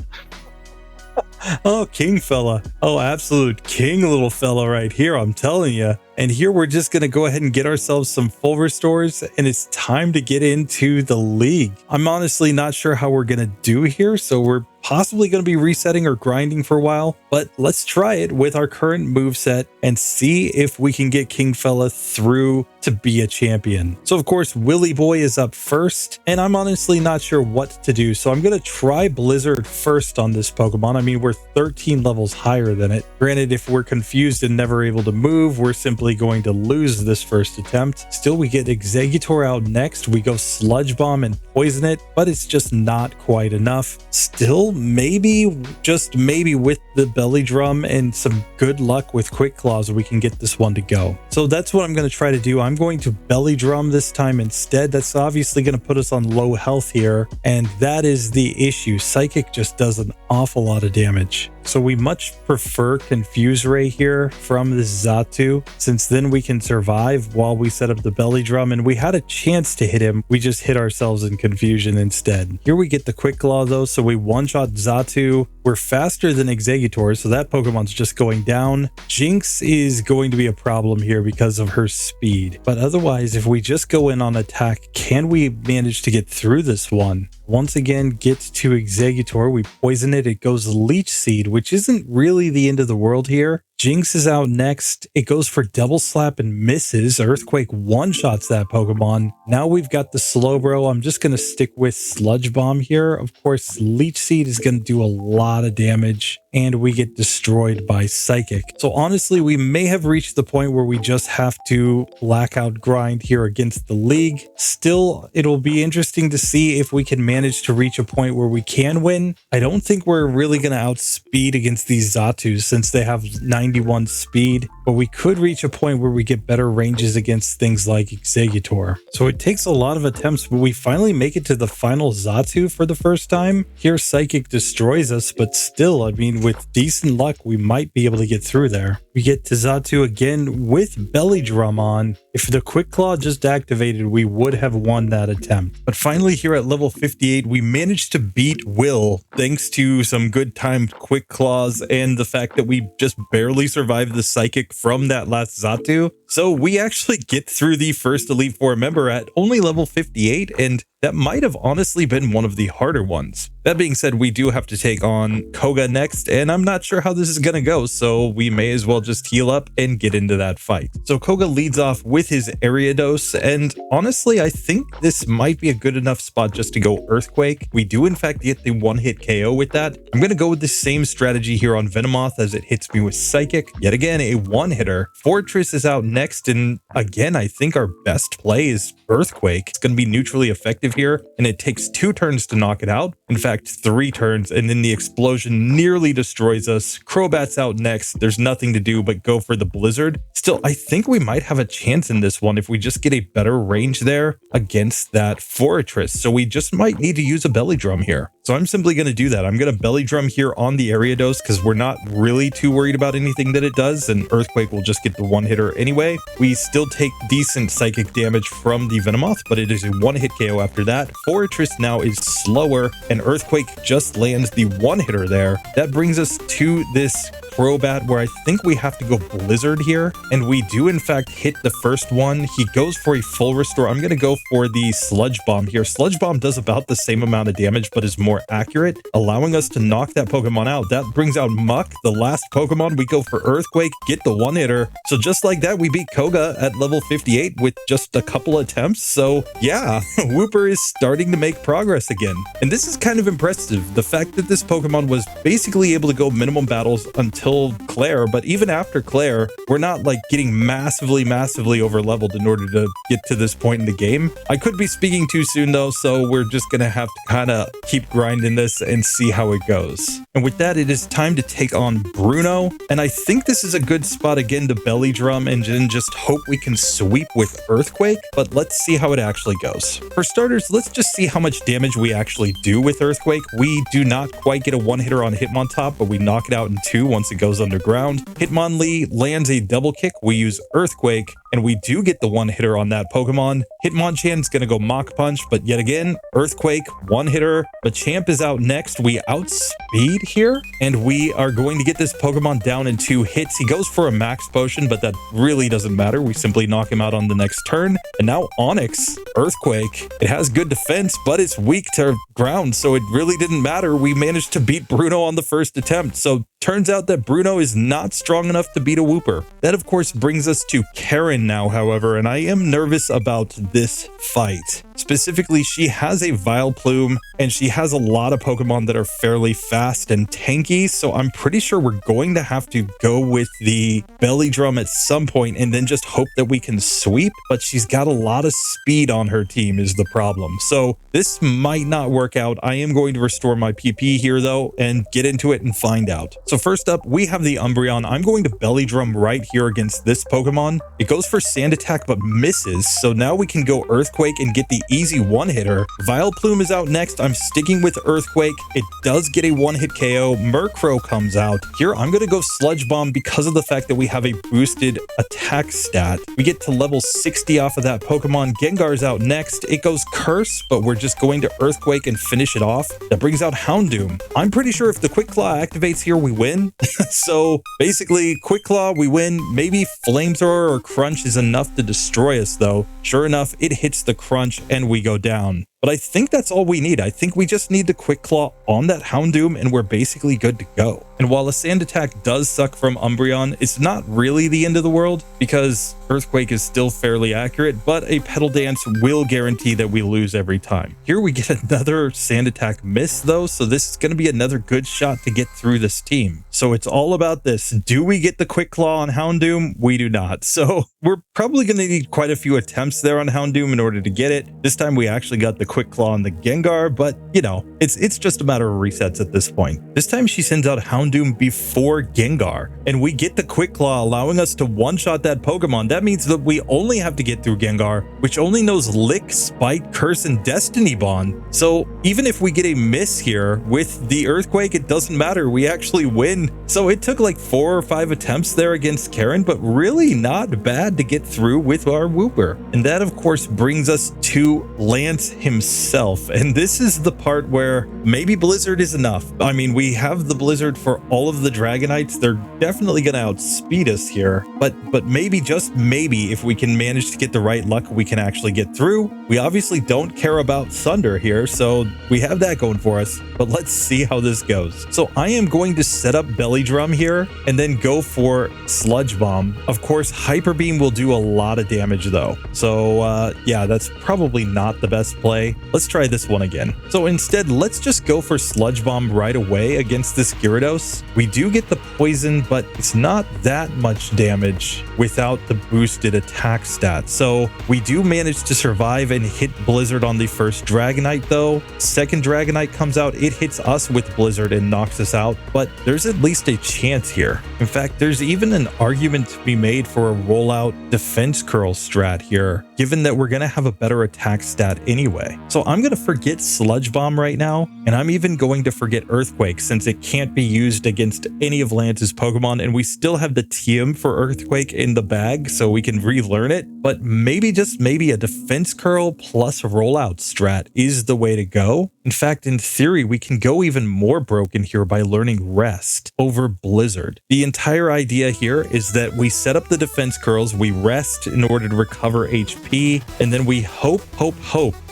Oh, King fella. Oh, absolute king little fella right here, I'm telling you. And here we're just going to go ahead and get ourselves some full restores, and it's time to get into the league. I'm honestly not sure how we're going to do here, so we're possibly going to be resetting or grinding for a while, but let's try it with our current moveset and see if we can get Kingfella through to be a champion. So of course, Willy Boy is up first, and I'm honestly not sure what to do, so I'm going to try Blizzard first on this Pokemon. I mean, we're 13 levels higher than it. Granted, if we're confused and never able to move, we're simply going to lose this first attempt. Still, we get Exeggutor out next. We go Sludge Bomb and Poison it, but it's just not quite enough. Still, maybe, just maybe with the Belly Drum and some good luck with Quick Claws, we can get this one to go. So that's what I'm going to try to do. I'm going to Belly Drum this time instead. That's obviously going to put us on low health here, and that is the issue. Psychic just does an awful lot of damage. So we much prefer Confuse Ray here from this Xatu, since then we can survive while we set up the Belly Drum, and we had a chance to hit him. We just hit ourselves in confusion instead. Here we get the Quick Claw though, so we one-shot Xatu. We're faster than Exeggutor, so that Pokemon's just going down. Jinx is going to be a problem here because of her speed. But otherwise, if we just go in on attack, can we manage to get through this one? Once again, gets to Exeggutor. We poison it. It goes Leech Seed, which isn't really the end of the world here. Jinx is out next. It goes for double slap and misses. Earthquake one-shots that Pokemon. Now we've got the Slowbro. I'm just going to stick with Sludge Bomb here. Of course, Leech Seed is going to do a lot of damage, and we get destroyed by Psychic. So honestly, we may have reached the point where we just have to blackout grind here against the league. Still, it'll be interesting to see if we can manage to reach a point where we can win. I don't think we're really going to outspeed against these Zatus since they have 91 speed, but we could reach a point where we get better ranges against things like Exeggutor. So it takes a lot of attempts, but we finally make it to the final Zatu for the first time. Here Psychic destroys us, but still, I mean, with decent luck, we might be able to get through there. We get to Zatu again with Belly Drum on. If the Quick Claw just activated, we would have won that attempt. But finally here at level 58, we managed to beat Will thanks to some good timed Quick Claws and the fact that we just barely survived the Psychic from that last Zatu. So we actually get through the first Elite Four member at only level 58, and that might have honestly been one of the harder ones. That being said, we do have to take on Koga next, and I'm not sure how this is going to go, so we may as well just heal up and get into that fight. So Koga leads off with his Ariados, and honestly, I think this might be a good enough spot just to go Earthquake. We do in fact get the one-hit KO with that. I'm going to go with the same strategy here on Venomoth as it hits me with Psychic. Yet again, a one-hitter. Fortress is out next, and again, I think our best play is Earthquake. It's going to be neutrally effective here, and it takes 2 turns to knock it out. In fact, 3 turns, and then the explosion nearly destroys us. Crobat's out next. There's nothing to do but go for the Blizzard. Still, I think we might have a chance in this one if we just get a better range there against that Fortress. So we just might need to use a Belly Drum here. So I'm simply going to do that. I'm going to Belly Drum here on the Ariados because we're not really too worried about anything that it does, and Earthquake will just get the one-hitter anyway. We still take decent psychic damage from the Venomoth, but it is a one-hit KO after that. Fortress now is slower, and Earthquake just lands the one-hitter there. That brings us to this Crobat where I think we have to go Blizzard here, and we do in fact hit the first one. He goes for a full restore. I'm going to go for the Sludge Bomb here. Sludge Bomb does about the same amount of damage but is more accurate, allowing us to knock that Pokemon out. That brings out Muck, the last Pokemon. We go for Earthquake, get the one-hitter. So just like that, we beat Koga at level 58 with just a couple attempts. So yeah, Wooper is starting to make progress again. And this is kind of impressive. The fact that this Pokemon was basically able to go minimum battles until Claire, but even after Claire, we're not like getting massively over leveled in order to get to this point in the game. I could be speaking too soon though, so we're just gonna have to kind of keep grinding this and see how it goes. And with that, it is time to take on Bruno, and I think this is a good spot again to Belly Drum and then just hope we can sweep with Earthquake, but let's see how it actually goes. For starters, let's just see how much damage we actually do with Earthquake. We do not quite get a one-hitter on Hitmontop, but we knock it out in 2 once it goes underground. Hitmonlee lands a double kick. We use Earthquake, and we do get the one-hitter on that Pokemon. Hitmonchan's gonna go Mach Punch, but yet again, Earthquake, one-hitter. Machamp is out next. We outspeed here, and we are going to get this Pokemon down in 2 hits. He goes for a Max Potion, but that really doesn't matter. We simply knock him out on the next turn. And now Onix, Earthquake. It has good defense, but it's weak to ground, so it really didn't matter. We managed to beat Bruno on the first attempt, so turns out that Bruno is not strong enough to beat a Wooper. That of course brings us to Karen now, however, and I am nervous about this fight. Specifically, she has a Vileplume, and she has a lot of Pokemon that are fairly fast and tanky, so I'm pretty sure we're going to have to go with the Belly Drum at some point and then just hope that we can sweep, but she's got a lot of speed on her team is the problem. So this might not work out. I am going to restore my PP here though and get into it and find out. So first up, we have the Umbreon. I'm going to Belly Drum right here against this Pokemon. It goes for Sand Attack but misses, so now we can go Earthquake and get the easy one-hitter. Vileplume is out next. I'm sticking with Earthquake. It does get a one-hit KO. Murkrow comes out. Here, I'm going to go Sludge Bomb because of the fact that we have a boosted attack stat. We get to level 60 off of that Pokemon. Gengar's out next. It goes Curse, but we're just going to Earthquake and finish it off. That brings out Houndoom. I'm pretty sure if the Quick Claw activates here, we win. So basically, Quick Claw, we win. Maybe Flamethrower or Crunch is enough to destroy us though. Sure enough, it hits the Crunch and we go down. But but I think that's all we need. I think we just need the Quick Claw on that Houndoom and we're basically good to go. And while a Sand Attack does suck from Umbreon, it's not really the end of the world because Earthquake is still fairly accurate, but a Petal Dance will guarantee that we lose every time. Here we get another Sand Attack miss though, so this is going to be another good shot to get through this team. So it's all about this. Do we get the Quick Claw on Houndoom? We do not. So we're probably going to need quite a few attempts there on Houndoom in order to get it. This time we actually got the Quick Claw on the Gengar, but you know, it's just a matter of resets at this point. This time she sends out Houndoom before Gengar, and we get the Quick Claw, allowing us to one-shot that Pokemon. That means that we only have to get through Gengar, which only knows Lick, Spite, Curse, and Destiny Bond. So even if we get a miss here with the Earthquake, it doesn't matter. We actually win. So it took like 4 or 5 attempts there against Karen, but really not bad to get through with our Wooper. And that, of course, brings us to Lance himself. And this is the part where maybe Blizzard is enough. I mean, we have the Blizzard for all of the Dragonites. They're definitely going to outspeed us here, but maybe, just maybe, if we can manage to get the right luck, we can actually get through. We obviously don't care about Thunder here, so we have that going for us, but let's see how this goes. So I am going to set up Belly Drum here and then go for Sludge Bomb. Of course, Hyper Beam will do a lot of damage though. So yeah, that's probably not the best play. Let's try this one again. So instead, let's just go for Sludge Bomb right away against this Gyarados. We do get the poison, but it's not that much damage without the boosted attack stat. So we do manage to survive and hit Blizzard on the first Dragonite though. Second Dragonite comes out, it hits us with Blizzard and knocks us out, but there's at least a chance here. In fact, there's even an argument to be made for a rollout defense curl strat here, given that we're going to have a better attack stat anyway. So I'm going to forget Sludge Bomb right now, and I'm even going to forget Earthquake since it can't be used against any of Lance's Pokemon, and we still have the TM for Earthquake in the bag, so we can relearn it. But maybe, just maybe, a defense curl plus rollout strat is the way to go. In fact, in theory, we can go even more broken here by learning Rest over Blizzard. The entire idea here is that we set up the defense curls, we rest in order to recover HP, and then we hope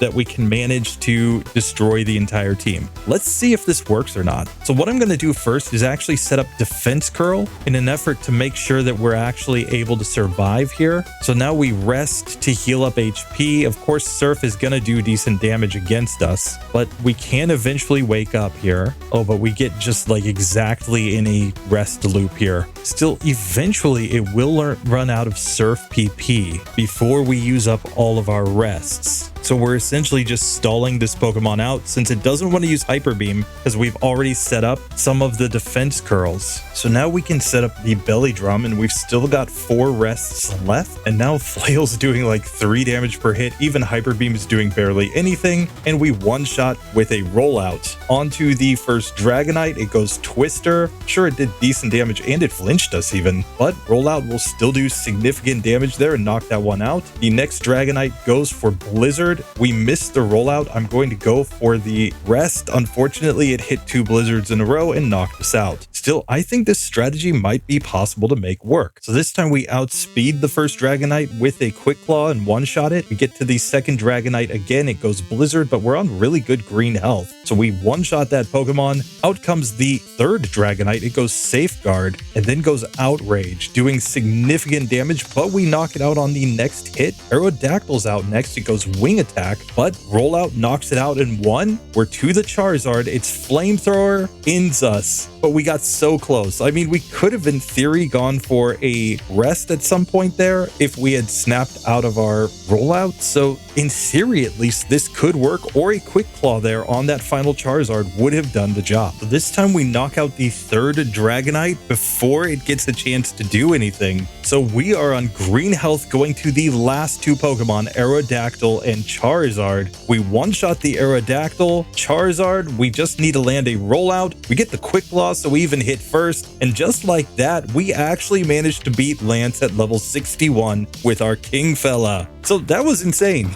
that we can manage to destroy the entire team. Let's see if this works or not. So what I'm going to do first is actually set up defense curl in an effort to make sure that we're actually able to survive here. So now we rest to heal up HP. Of course, Surf is going to do decent damage against us, but we can eventually wake up here. Oh, but we get just like exactly in a rest loop here. Still, eventually it will run out of Surf PP before we use up all of our rests. So we're essentially just stalling this Pokemon out since it doesn't want to use Hyper Beam because we've already set up some of the defense curls. So now we can set up the Belly Drum and we've still got 4 rests left. And now Flail's doing like 3 damage per hit. Even Hyper Beam is doing barely anything. And we one-shot with a rollout. Onto the first Dragonite, it goes Twister. Sure, it did decent damage and it flinched us even, but rollout will still do significant damage there and knock that one out. The next Dragonite goes for Blizzard. We missed the rollout. I'm going to go for the rest. Unfortunately, it hit 2 Blizzards in a row and knocked us out. Still, I think this strategy might be possible to make work. So this time we outspeed the first Dragonite with a Quick Claw and one-shot it. We get to the second Dragonite again. It goes Blizzard, but we're on really good green health. So we one-shot that Pokemon. Out comes the third Dragonite. It goes Safeguard and then goes Outrage, doing significant damage, but we knock it out on the next hit. Aerodactyl's out next. It goes Wing Attack, but rollout knocks it out in 1. We're to the Charizard. Its Flamethrower ends us, but we got so close. I mean, we could have in theory gone for a rest at some point there if we had snapped out of our rollout. So in theory, at least, this could work, or a Quick Claw there on that final Charizard would have done the job. So this time we knock out the third Dragonite before it gets a chance to do anything. So we are on green health going to the last 2 Pokemon, Aerodactyl and Charizard. We one-shot the Aerodactyl. Charizard, we just need to land a rollout. We get the Quick Claw, so we even hit first. And just like that, we actually managed to beat Lance at level 61 with our King Fella. So that was insane.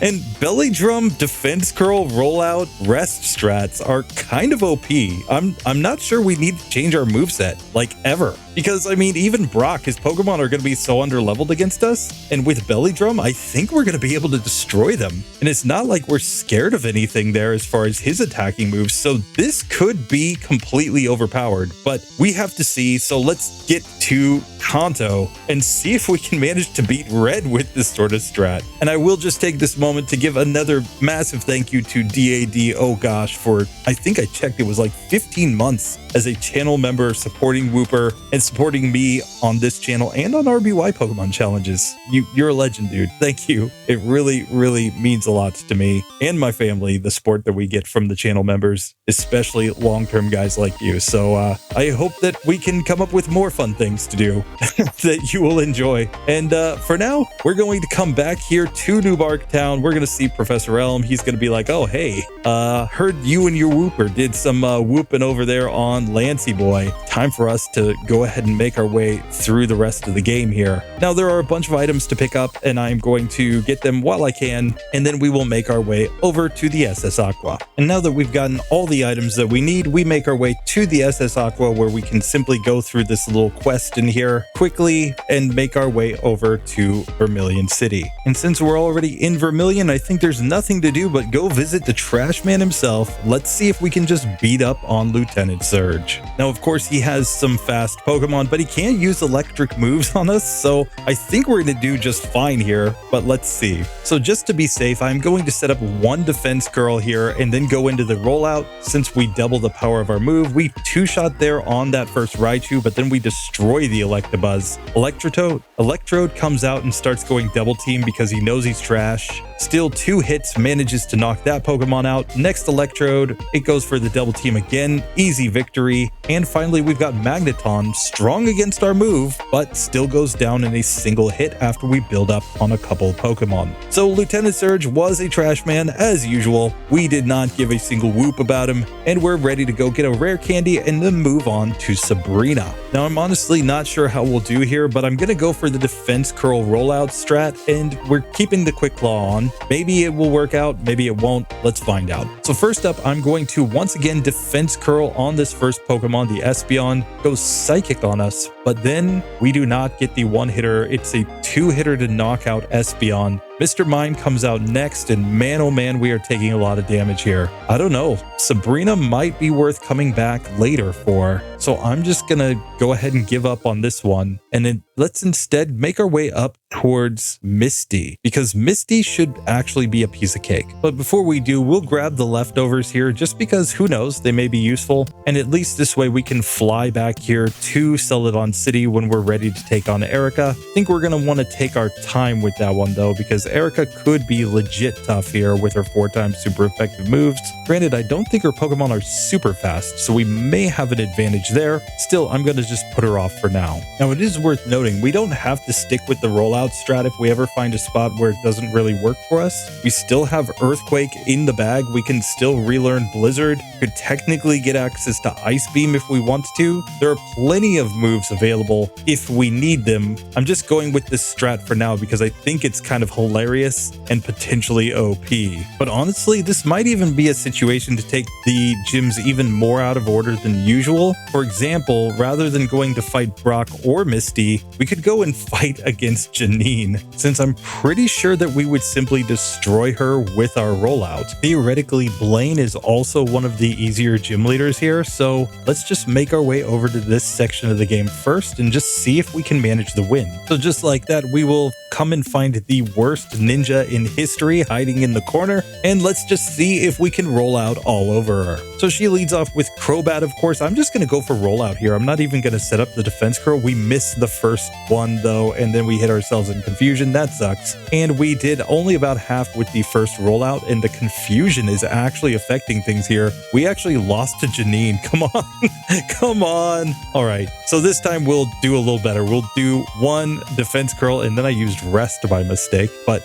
And Belly Drum, Defense Curl, Rollout, Rest strats are kind of OP. I'm not sure we need to change our moveset, like, ever. Because, I mean, even Brock, his Pokemon are going to be so underleveled against us. And with Belly Drum, I think we're going to be able to destroy them. And it's not like we're scared of anything there as far as his attacking moves. So this could be completely overpowered, but we have to see. So let's get to Kanto and see if we can manage to beat Red with this sort of strat. And I will just take this moment to give another massive thank you to DAD, oh gosh, for, I think I checked, it was like 15 months as a channel member supporting Wooper and supporting me on this channel and on RBY Pokemon challenges. You're a legend, dude. Thank you. It really, really means a lot to me and my family, the support that we get from the channel members, especially long-term guys like you. So I hope that we can come up with more fun things to do that you will enjoy. And for now, we're going to come back here to New Bark Town. We're going to see Professor Elm. He's going to be like, oh, hey, heard you and your Wooper did some whooping over there on Lancey Boy. Time for us to go ahead and make our way through the rest of the game here. Now, there are a bunch of items to pick up, and I'm going to get them while I can, and then we will make our way over to the SS Aqua. And now that we've gotten all the items that we need, we make our way to the SS Aqua, where we can simply go through this little quest in here quickly and make our way over to Vermilion City. And since we're already in Vermilion, I think there's nothing to do but go visit the Trash Man himself. Let's see if we can just beat up on Lieutenant Surge. Now, of course, he has some fast Pokemon, but he can't use electric moves on us, so I think we're going to do just fine here, but let's see. So just to be safe, I'm going to set up one defense curl here and then go into the rollout. Since we double the power of our move, we two-shot there on that first Raichu, but then we destroy the Electabuzz. Electrode comes out and starts going double team because he knows he's trash. Still 2 hits, manages to knock that Pokemon out. Next Electrode, it goes for the double team again. Easy victory. And finally, we've got Magneton, strong against our move, but still goes down in a single hit after we build up on a couple Pokemon. So Lieutenant Surge was a trash man as usual. We did not give a single whoop about him, and we're ready to go get a rare candy and then move on to Sabrina. Now, I'm honestly not sure how we'll do here, but I'm going to go for the defense curl rollout strat, and we're keeping the quick claw on. Maybe it will work out, maybe it won't. Let's find out. So first up, I'm going to once again defense curl on this first Pokemon, the Espeon. Goes psychic on us, but then we do not get the one hitter. It's a 2-hitter to knock out Espeon. Mr. Mime comes out next, and man, oh man, we are taking a lot of damage here. I don't know. Sabrina might be worth coming back later for. So I'm just gonna go ahead and give up on this one. And then let's instead make our way up towards Misty, because Misty should actually be a piece of cake. But before we do, we'll grab the leftovers here just because who knows, they may be useful. And at least this way we can fly back here to Celadon City when we're ready to take on Erica. I think we're gonna want to take our time with that one though, because Erica could be legit tough here with her 4x super effective moves. Granted, I don't think her Pokemon are super fast, so we may have an advantage there. Still, I'm going to just put her off for now. Now, it is worth noting, we don't have to stick with the rollout strat if we ever find a spot where it doesn't really work for us. We still have Earthquake in the bag. We can still relearn Blizzard. Could technically get access to Ice Beam if we want to. There are plenty of moves available if we need them. I'm just going with this strat for now because I think it's kind of hilarious and potentially OP. But honestly, this might even be a situation to take the gyms even more out of order than usual. For example, rather than going to fight Brock or Misty, we could go and fight against Janine, since I'm pretty sure that we would simply destroy her with our rollout. Theoretically, Blaine is also one of the easier gym leaders here, so let's just make our way over to this section of the game first and just see if we can manage the win. So just like that, we will come and find the worst ninja in history hiding in the corner, and let's just see if we can roll out all over her. So she leads off with Crobat, of course. I'm just going to go for rollout here. I'm not even going to set up the defense curl. We missed the first one though, and then we hit ourselves in confusion. That sucks. And we did only about half with the first rollout, and the confusion is actually affecting things here. We actually lost to Janine. Come on. Come on. All right. So this time we'll do a little better. We'll do one defense curl, and then I used just rest by mistake, but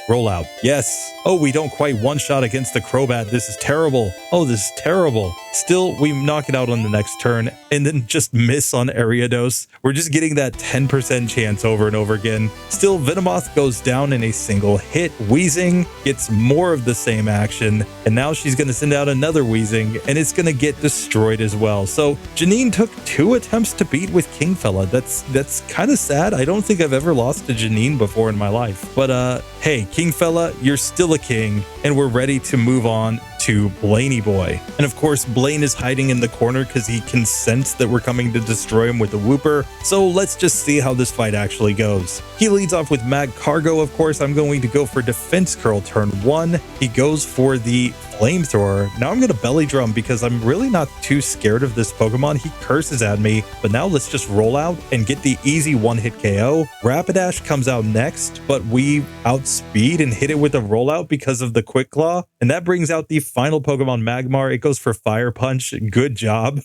roll out. Yes. Oh, we don't quite one-shot against the Crobat. This is terrible. Oh, this is terrible. Still, we knock it out on the next turn and then just miss on Ariados. We're just getting that 10% chance over and over again. Still, Venomoth goes down in a single hit. Weezing gets more of the same action, and now she's going to send out another Weezing, and it's going to get destroyed as well. So Janine took 2 attempts to beat with Kingfella. That's kind of sad. I don't think I've ever lost to Janine before in my life. But hey, Kingfella, you're still a king, and we're ready to move on to Blaney Boy. And of course, Blaine is hiding in the corner because he can sense that we're coming to destroy him with a Wooper. So let's just see how this fight actually goes. He leads off with Mag Cargo, of course. I'm going to go for Defense Curl turn 1. He goes for the Flamethrower. Now I'm going to Belly Drum because I'm really not too scared of this Pokemon. He curses at me, but now let's just roll out and get the easy one-hit KO. Rapidash comes out next, but we outspeed and hit it with a rollout because of the Quick Claw, and that brings out the final Pokemon Magmar. It goes for Fire Punch. Good job.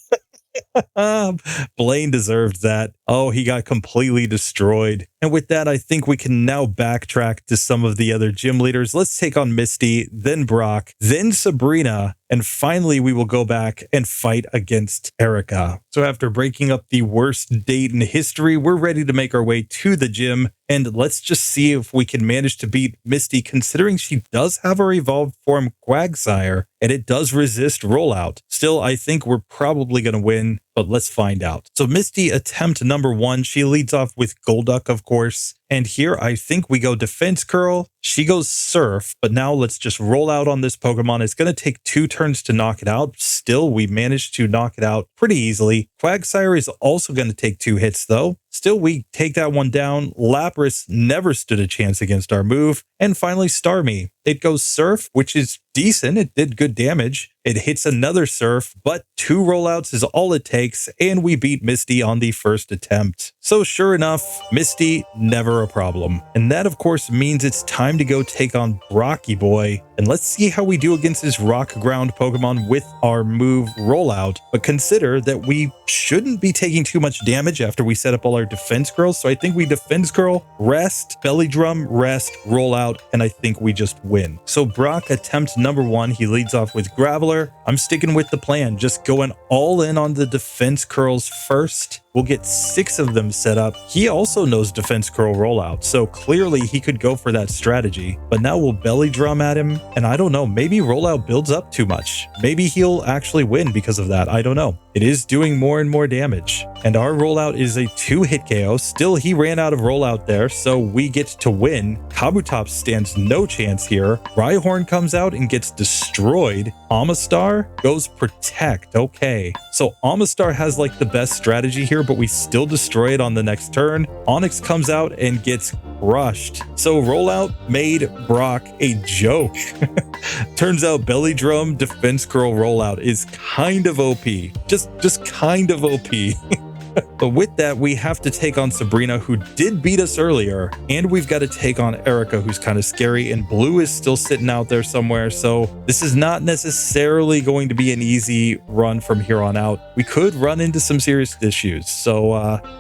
Blaine deserved that. Oh, he got completely destroyed. And with that, I think we can now backtrack to some of the other gym leaders. Let's take on Misty, then Brock, then Sabrina, and finally we will go back and fight against Erica. So after breaking up the worst date in history, we're ready to make our way to the gym, and let's just see if we can manage to beat Misty, considering she does have her evolved form Quagsire, and it does resist rollout. Still, I think we're probably going to win, but let's find out. So Misty, attempt number 1, she leads off with Golduck, of course. And here, I think we go Defense Curl. She goes Surf, but now let's just roll out on this Pokemon. It's going to take 2 turns to knock it out. Still, we managed to knock it out pretty easily. Quagsire is also going to take 2 hits, though. Still, we take that one down. Lapras never stood a chance against our move. And finally, Starmie. It goes Surf, which is decent. It did good damage. It hits another Surf, but 2 rollouts is all it takes, and we beat Misty on the first attempt. So sure enough, Misty, never a problem. And that, of course, means it's time to go take on Brocky Boy. And let's see how we do against this rock ground Pokemon with our move rollout. But consider that we shouldn't be taking too much damage after we set up all our defense curls. So I think we defense curl, rest, belly drum, rest, rollout, and I think we just win. So Brock attempt number 1, he leads off with Graveler. I'm sticking with the plan, just going all in on the defense curls first. We'll get 6 of them set up. He also knows defense curl rollout, so clearly he could go for that strategy. But now we'll belly drum at him, and I don't know, maybe rollout builds up too much. Maybe he'll actually win because of that. I don't know. It is doing more and more damage. And our rollout is a 2-hit KO. Still, he ran out of rollout there, so we get to win. Kabutops stands no chance here. Rhyhorn comes out and gets destroyed. Amistar goes Protect. Okay. So Amistar has like the best strategy here, but we still destroy it on the next turn. Onyx comes out and gets crushed. So rollout made Brock a joke. Turns out belly drum defense curl rollout is kind of OP. Just kind of OP. But with that, we have to take on Sabrina, who did beat us earlier, and we've got to take on Erica, who's kind of scary, and Blue is still sitting out there somewhere, so this is not necessarily going to be an easy run from here on out. We could run into some serious issues, so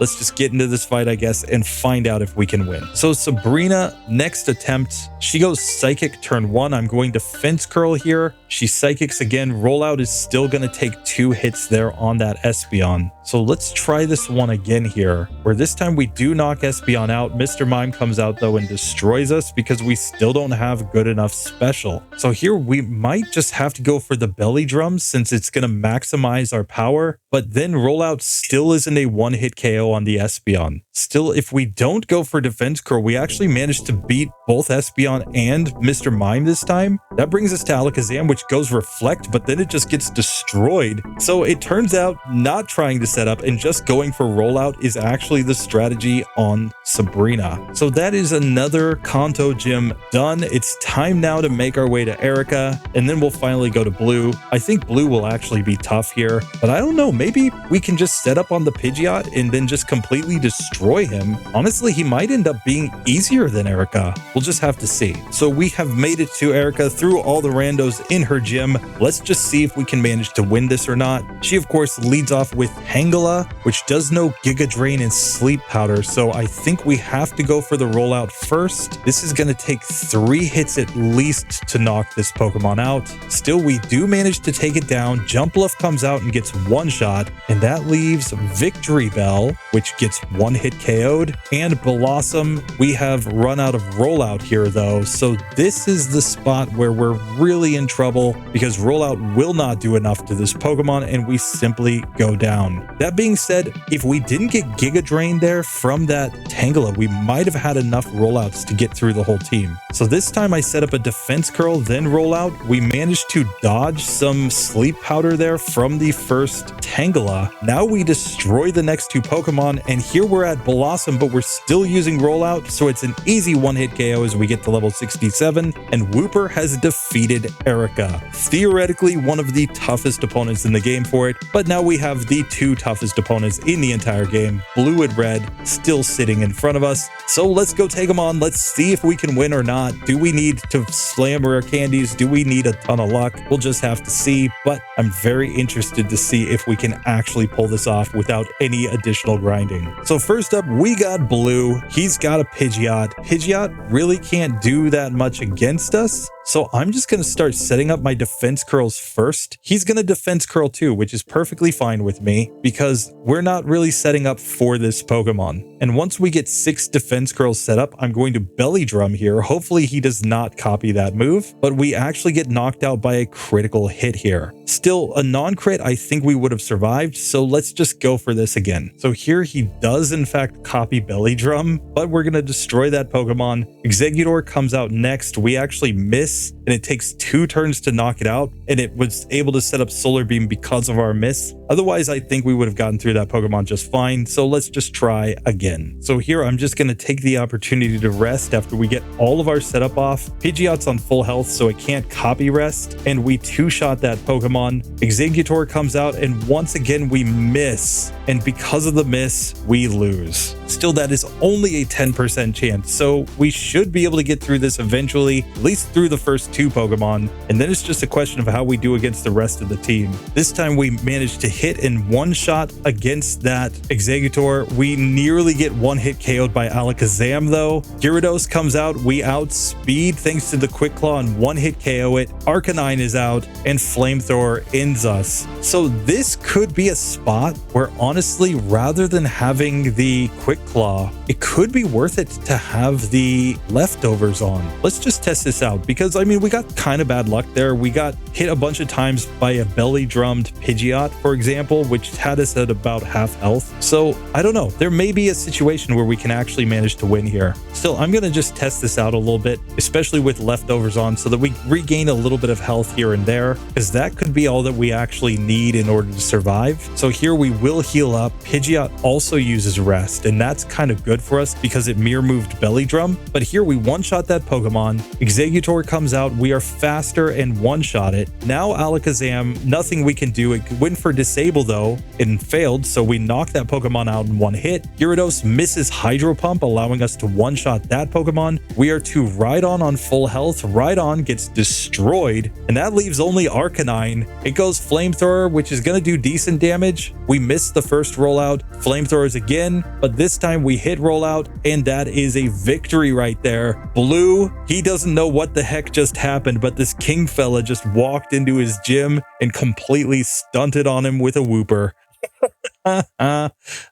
let's just get into this fight, I guess, and find out if we can win. So Sabrina, next attempt, she goes Psychic turn 1. I'm going to Fence Curl here. She Psychics again. Rollout is still going to take 2 hits there on that Espeon. So let's try this one again here, where this time we do knock Espeon out. Mr. Mime comes out though and destroys us because we still don't have good enough special. So here we might just have to go for the belly drum since it's going to maximize our power, but then rollout still isn't a 1-hit KO on the Espeon. Still, if we don't go for defense curl, we actually managed to beat both Espeon and Mr. Mime this time. That brings us to Alakazam, which goes Reflect, but then it just gets destroyed. So it turns out not trying to set up and just going for rollout is actually the strategy on Sabrina. So that is another Kanto gym done. It's time now to make our way to Erica, and then we'll finally go to Blue. I think Blue will actually be tough here, but I don't know, maybe we can just set up on the Pidgeot and then just completely destroy him. Honestly, he might end up being easier than Erica. We'll just have to see. So we have made it to Erica through through all the randos in her gym. Let's just see if we can manage to win this or not. She, of course, leads off with Tangela, which does know Giga Drain and Sleep Powder, so I think we have to go for the rollout first. This is going to take 3 hits at least to knock this Pokemon out. Still, we do manage to take it down. Jumpluff comes out and gets 1 shot, and that leaves Victory Bell, which gets 1 hit KO'd, and Blossom. We have run out of rollout here though, so this is the spot where we're really in trouble because rollout will not do enough to this Pokemon and we simply go down. That being said, if we didn't get Giga Drain there from that Tangela, we might have had enough rollouts to get through the whole team. So this time I set up a Defense Curl, then rollout. We managed to dodge some Sleep Powder there from the first Tangela. Now we destroy the next 2 Pokemon, and here we're at Blossom, but we're still using rollout, so it's an easy 1-hit KO as we get to level 67, and Wooper has defeated Erica. Theoretically, one of the toughest opponents in the game for it, but now we have the 2 toughest opponents in the entire game, Blue and Red, still sitting in front of us. So let's go take them on. Let's see if we can win or not. Do we need to slam rare candies? Do we need a ton of luck? We'll just have to see, but I'm very interested to see if we can actually pull this off without any additional grinding. So first up, we got Blue. He's got a Pidgeot. Pidgeot really can't do that much against us, so I'm just going to start setting up my defense curls first. He's going to defense curl too, which is perfectly fine with me because we're not really setting up for this Pokemon. And once we get 6 defense curls set up, I'm going to belly drum here. Hopefully he does not copy that move, but we actually get knocked out by a critical hit here. Still, a non-crit, I think we would have survived, so let's just go for this again. So here he does in fact copy belly drum, but we're going to destroy that Pokemon. Exeggutor comes out next. We actually miss, and it takes 2 turns to knock it out, and it was able to set up Solar Beam because of our miss. Otherwise, I think we would have gotten through that Pokemon just fine, so let's just try again. So here, I'm just going to take the opportunity to rest after we get all of our setup off. Pidgeot's on full health, so it can't copy rest, and we 2-shot that Pokemon. Exeggutor comes out, and once again, we miss, and because of the miss, we lose. Still, that is only a 10% chance, so we should be able to get through this eventually, at least through the first 2 Pokemon, and then it's just a question of how we do against the rest of the team. This time we managed to hit in 1 shot against that Exeggutor. We nearly get 1-hit KO'd by Alakazam though. Gyarados comes out, we outspeed thanks to the Quick Claw and 1-hit KO it. Arcanine is out, and Flamethrower ends us. So this could be a spot where honestly, rather than having the Quick Claw, it could be worth it to have the leftovers on. Let's just test this out because I mean we got kind of bad luck there. We got hit a bunch of times by a belly drummed Pidgeot, for example, which had us at about half health. So I don't know, there may be a situation where we can actually manage to win here. Still, I'm gonna just test this out a little bit, especially with leftovers on, so that we regain a little bit of health here and there, because that could be all that we actually need in order to survive. So here we will heal up. Pidgeot also uses rest, and that's kind of good for us because it mirror moved belly drum. But here we 1-shot that Pokemon. Exeggutor comes out, we are faster and 1-shot it. Now Alakazam, nothing we can do. It went for disable though and failed, so we knock that Pokemon out in 1 hit. Gyarados misses Hydro Pump, allowing us to 1-shot that Pokemon. We are to Rhydon on full health. Rhydon gets destroyed, and that leaves only Arcanine. It goes Flamethrower, which is going to do decent damage. We missed the first rollout. Flamethrowers again, but this time we hit rollout, and that is a victory right there. Blue, he doesn't know what the heck just happened, but this king fella just walked into his gym and completely stunted on him with a Wooper.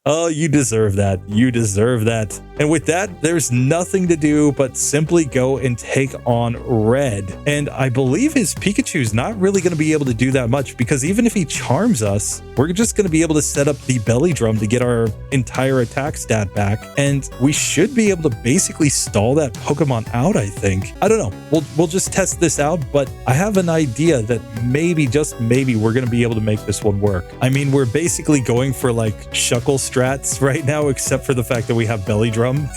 Oh, you deserve that. You deserve that. And with that, there's nothing to do but simply go and take on Red. And I believe his Pikachu's not really going to be able to do that much because even if he charms us, we're just going to be able to set up the belly drum to get our entire attack stat back. And we should be able to basically stall that Pokemon out, I think. I don't know. We'll just test this out, but I have an idea that maybe, just maybe, we're going to be able to make this one work. I mean, we're basically going for like Shuckle strats right now, except for the fact that we have belly drum.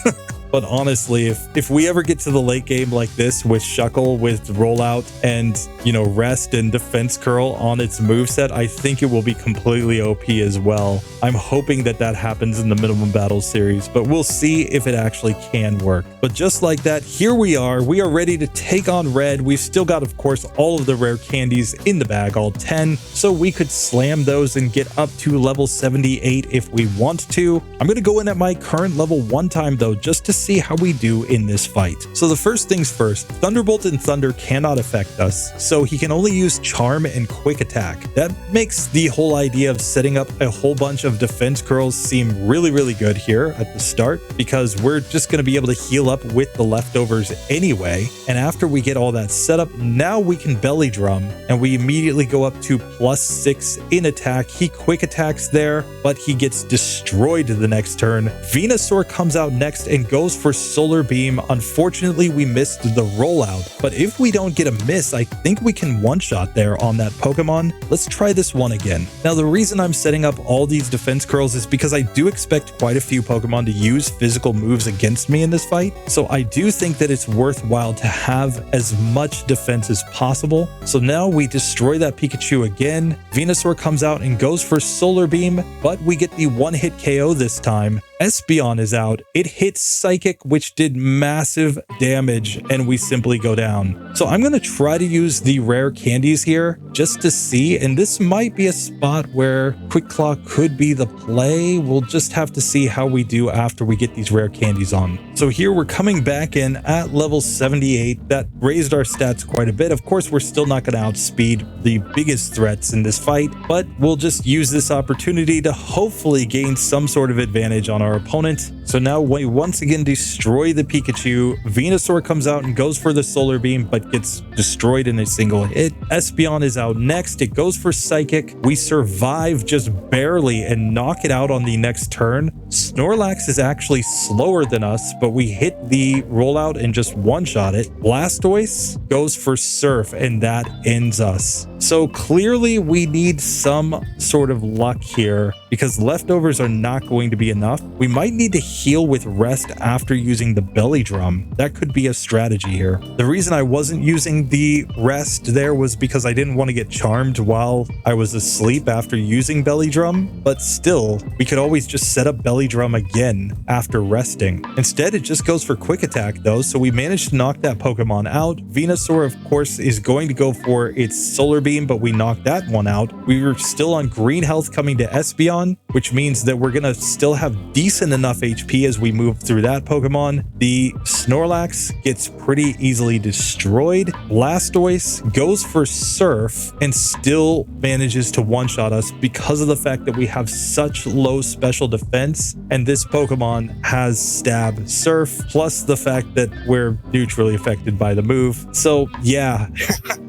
But honestly, if we ever get to the late game like this with Shuckle, with rollout and, you know, rest and defense curl on its moveset, I think it will be completely OP as well. I'm hoping that that happens in the minimum battle series, but we'll see if it actually can work. But just like that, here we are ready to take on red. We've still got, of course, all of the rare candies in the bag, all 10, so we could slam those and get up to level 78 if we want to. I'm gonna go in at my current level 1 time though, just to see how we do in this fight. So the first things first, Thunderbolt and Thunder cannot affect us, so he can only use Charm and Quick Attack. That makes the whole idea of setting up a whole bunch of defense curls seem really good here at the start, because we're just going to be able to heal up with the leftovers anyway. And after we get all that set up, now we can belly drum and we immediately go up to +6 in attack. He quick attacks there, but he gets destroyed the next turn. Venusaur comes out next and goes for Solar Beam. Unfortunately, we missed the rollout, but if we don't get a miss, I think we can one-shot there on that Pokemon. Let's try this one again. Now, the reason I'm setting up all these defense curls is because I do expect quite a few Pokemon to use physical moves against me in this fight, so I do think that it's worthwhile to have as much defense as possible. So now we destroy that Pikachu again. Venusaur comes out and goes for Solar Beam, but we get the one-hit KO this time. Espeon is out. It hits Psychic, which did massive damage, and we simply go down. So I'm going to try to use the rare candies here just to see, and this might be a spot where Quick Claw could be the play. We'll just have to see how we do after we get these rare candies on. So here we're coming back in at level 78. That raised our stats quite a bit. Of course, we're still not going to outspeed the biggest threats in this fight, but we'll just use this opportunity to hopefully gain some sort of advantage on our opponent. So now we once again destroy the Pikachu. Venusaur comes out and goes for the Solar Beam, but gets destroyed in a single hit. Espeon is out next. It goes for Psychic. We survive just barely and knock it out on the next turn. Snorlax is actually slower than us, but we hit the rollout and just one-shot it. Blastoise goes for Surf, and that ends us. So clearly we need some sort of luck here, because leftovers are not going to be enough. We might need to heal with rest after using the belly drum. That could be a strategy here. The reason I wasn't using the rest there was because I didn't want to get charmed while I was asleep after using belly drum, but still, we could always just set up belly drum again after resting. Instead, it just goes for quick attack though, so we managed to knock that Pokemon out. Venusaur, of course, is going to go for its Solar Beam, but we knocked that one out. We were still on green health coming to Espeon, which means that we're gonna still have decent enough HP as we move through that Pokemon. The Snorlax gets pretty easily destroyed. Blastoise goes for Surf and still manages to one-shot us because of the fact that we have such low special defense, and this Pokemon has Stab Surf, plus the fact that we're neutrally affected by the move. So yeah,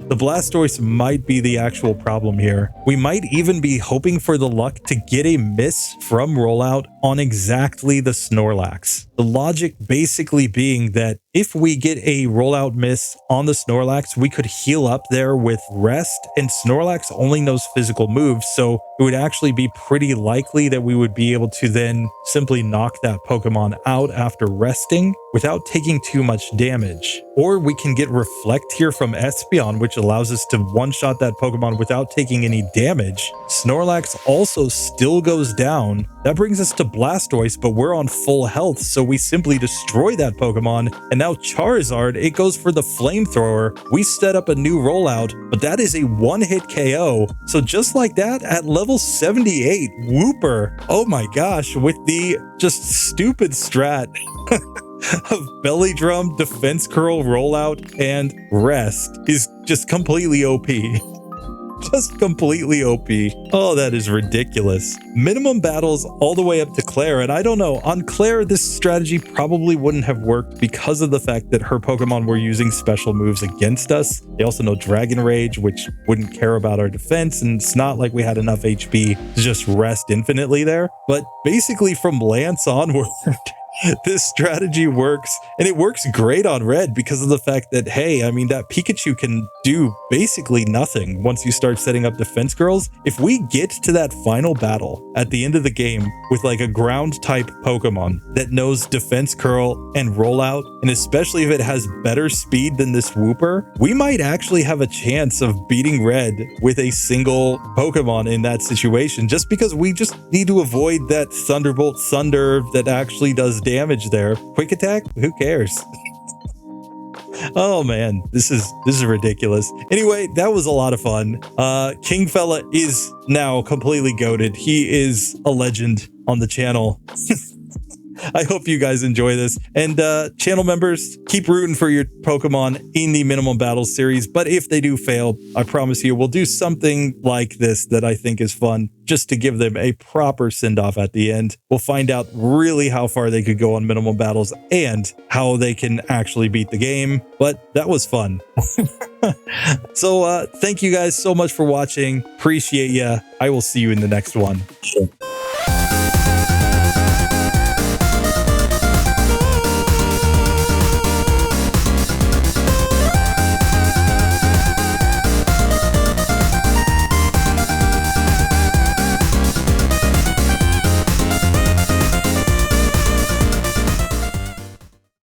the Blastoise might be the actual problem here. We might even be hoping for the luck to get a miss from rollout on exactly the Snorlax. The logic basically being that if we get a rollout miss on the Snorlax, we could heal up there with rest, and Snorlax only knows physical moves, so it would actually be pretty likely that we would be able to then simply knock that Pokemon out after resting without taking too much damage. Or we can get Reflect here from Espeon, which allows us to one-shot that Pokemon without taking any damage. Snorlax also still goes down. That brings us to Blastoise, but we're on full health, so we simply destroy that Pokemon. And now Charizard, it goes for the Flamethrower. We set up a new rollout, but that is a one-hit KO. So just like that, at level 78, Wooper, oh my gosh, with the just stupid strat of belly drum, defense curl, rollout, and rest is just completely OP. Just completely OP. Oh, that is ridiculous. Minimum battles all the way up to Claire, and I don't know, on Claire, this strategy probably wouldn't have worked because of the fact that her Pokemon were using special moves against us. They also know Dragon Rage, which wouldn't care about our defense, and it's not like we had enough HP to just rest infinitely there. But basically from Lance onward, this strategy works, and it works great on red because of the fact that, hey, I mean, that Pikachu can do basically nothing once you start setting up defense girls. If we get to that final battle at the end of the game with like a ground type Pokemon that knows defense curl and rollout, and especially if it has better speed than this Wooper, we might actually have a chance of beating Red with a single Pokemon in that situation, just because we just need to avoid that Thunderbolt Thunder that actually does damage there. Quick attack? Who cares? Oh man, this is ridiculous. Anyway, that was a lot of fun. Kingfella is now completely goated. He is a legend on the channel. I hope you guys enjoy this. And channel members, keep rooting for your Pokemon in the Minimum Battles series. But if they do fail, I promise you, we'll do something like this that I think is fun, just to give them a proper send-off at the end. We'll find out really how far they could go on Minimum Battles and how they can actually beat the game. But that was fun. So thank you guys so much for watching. Appreciate ya. I will see you in the next one. Sure.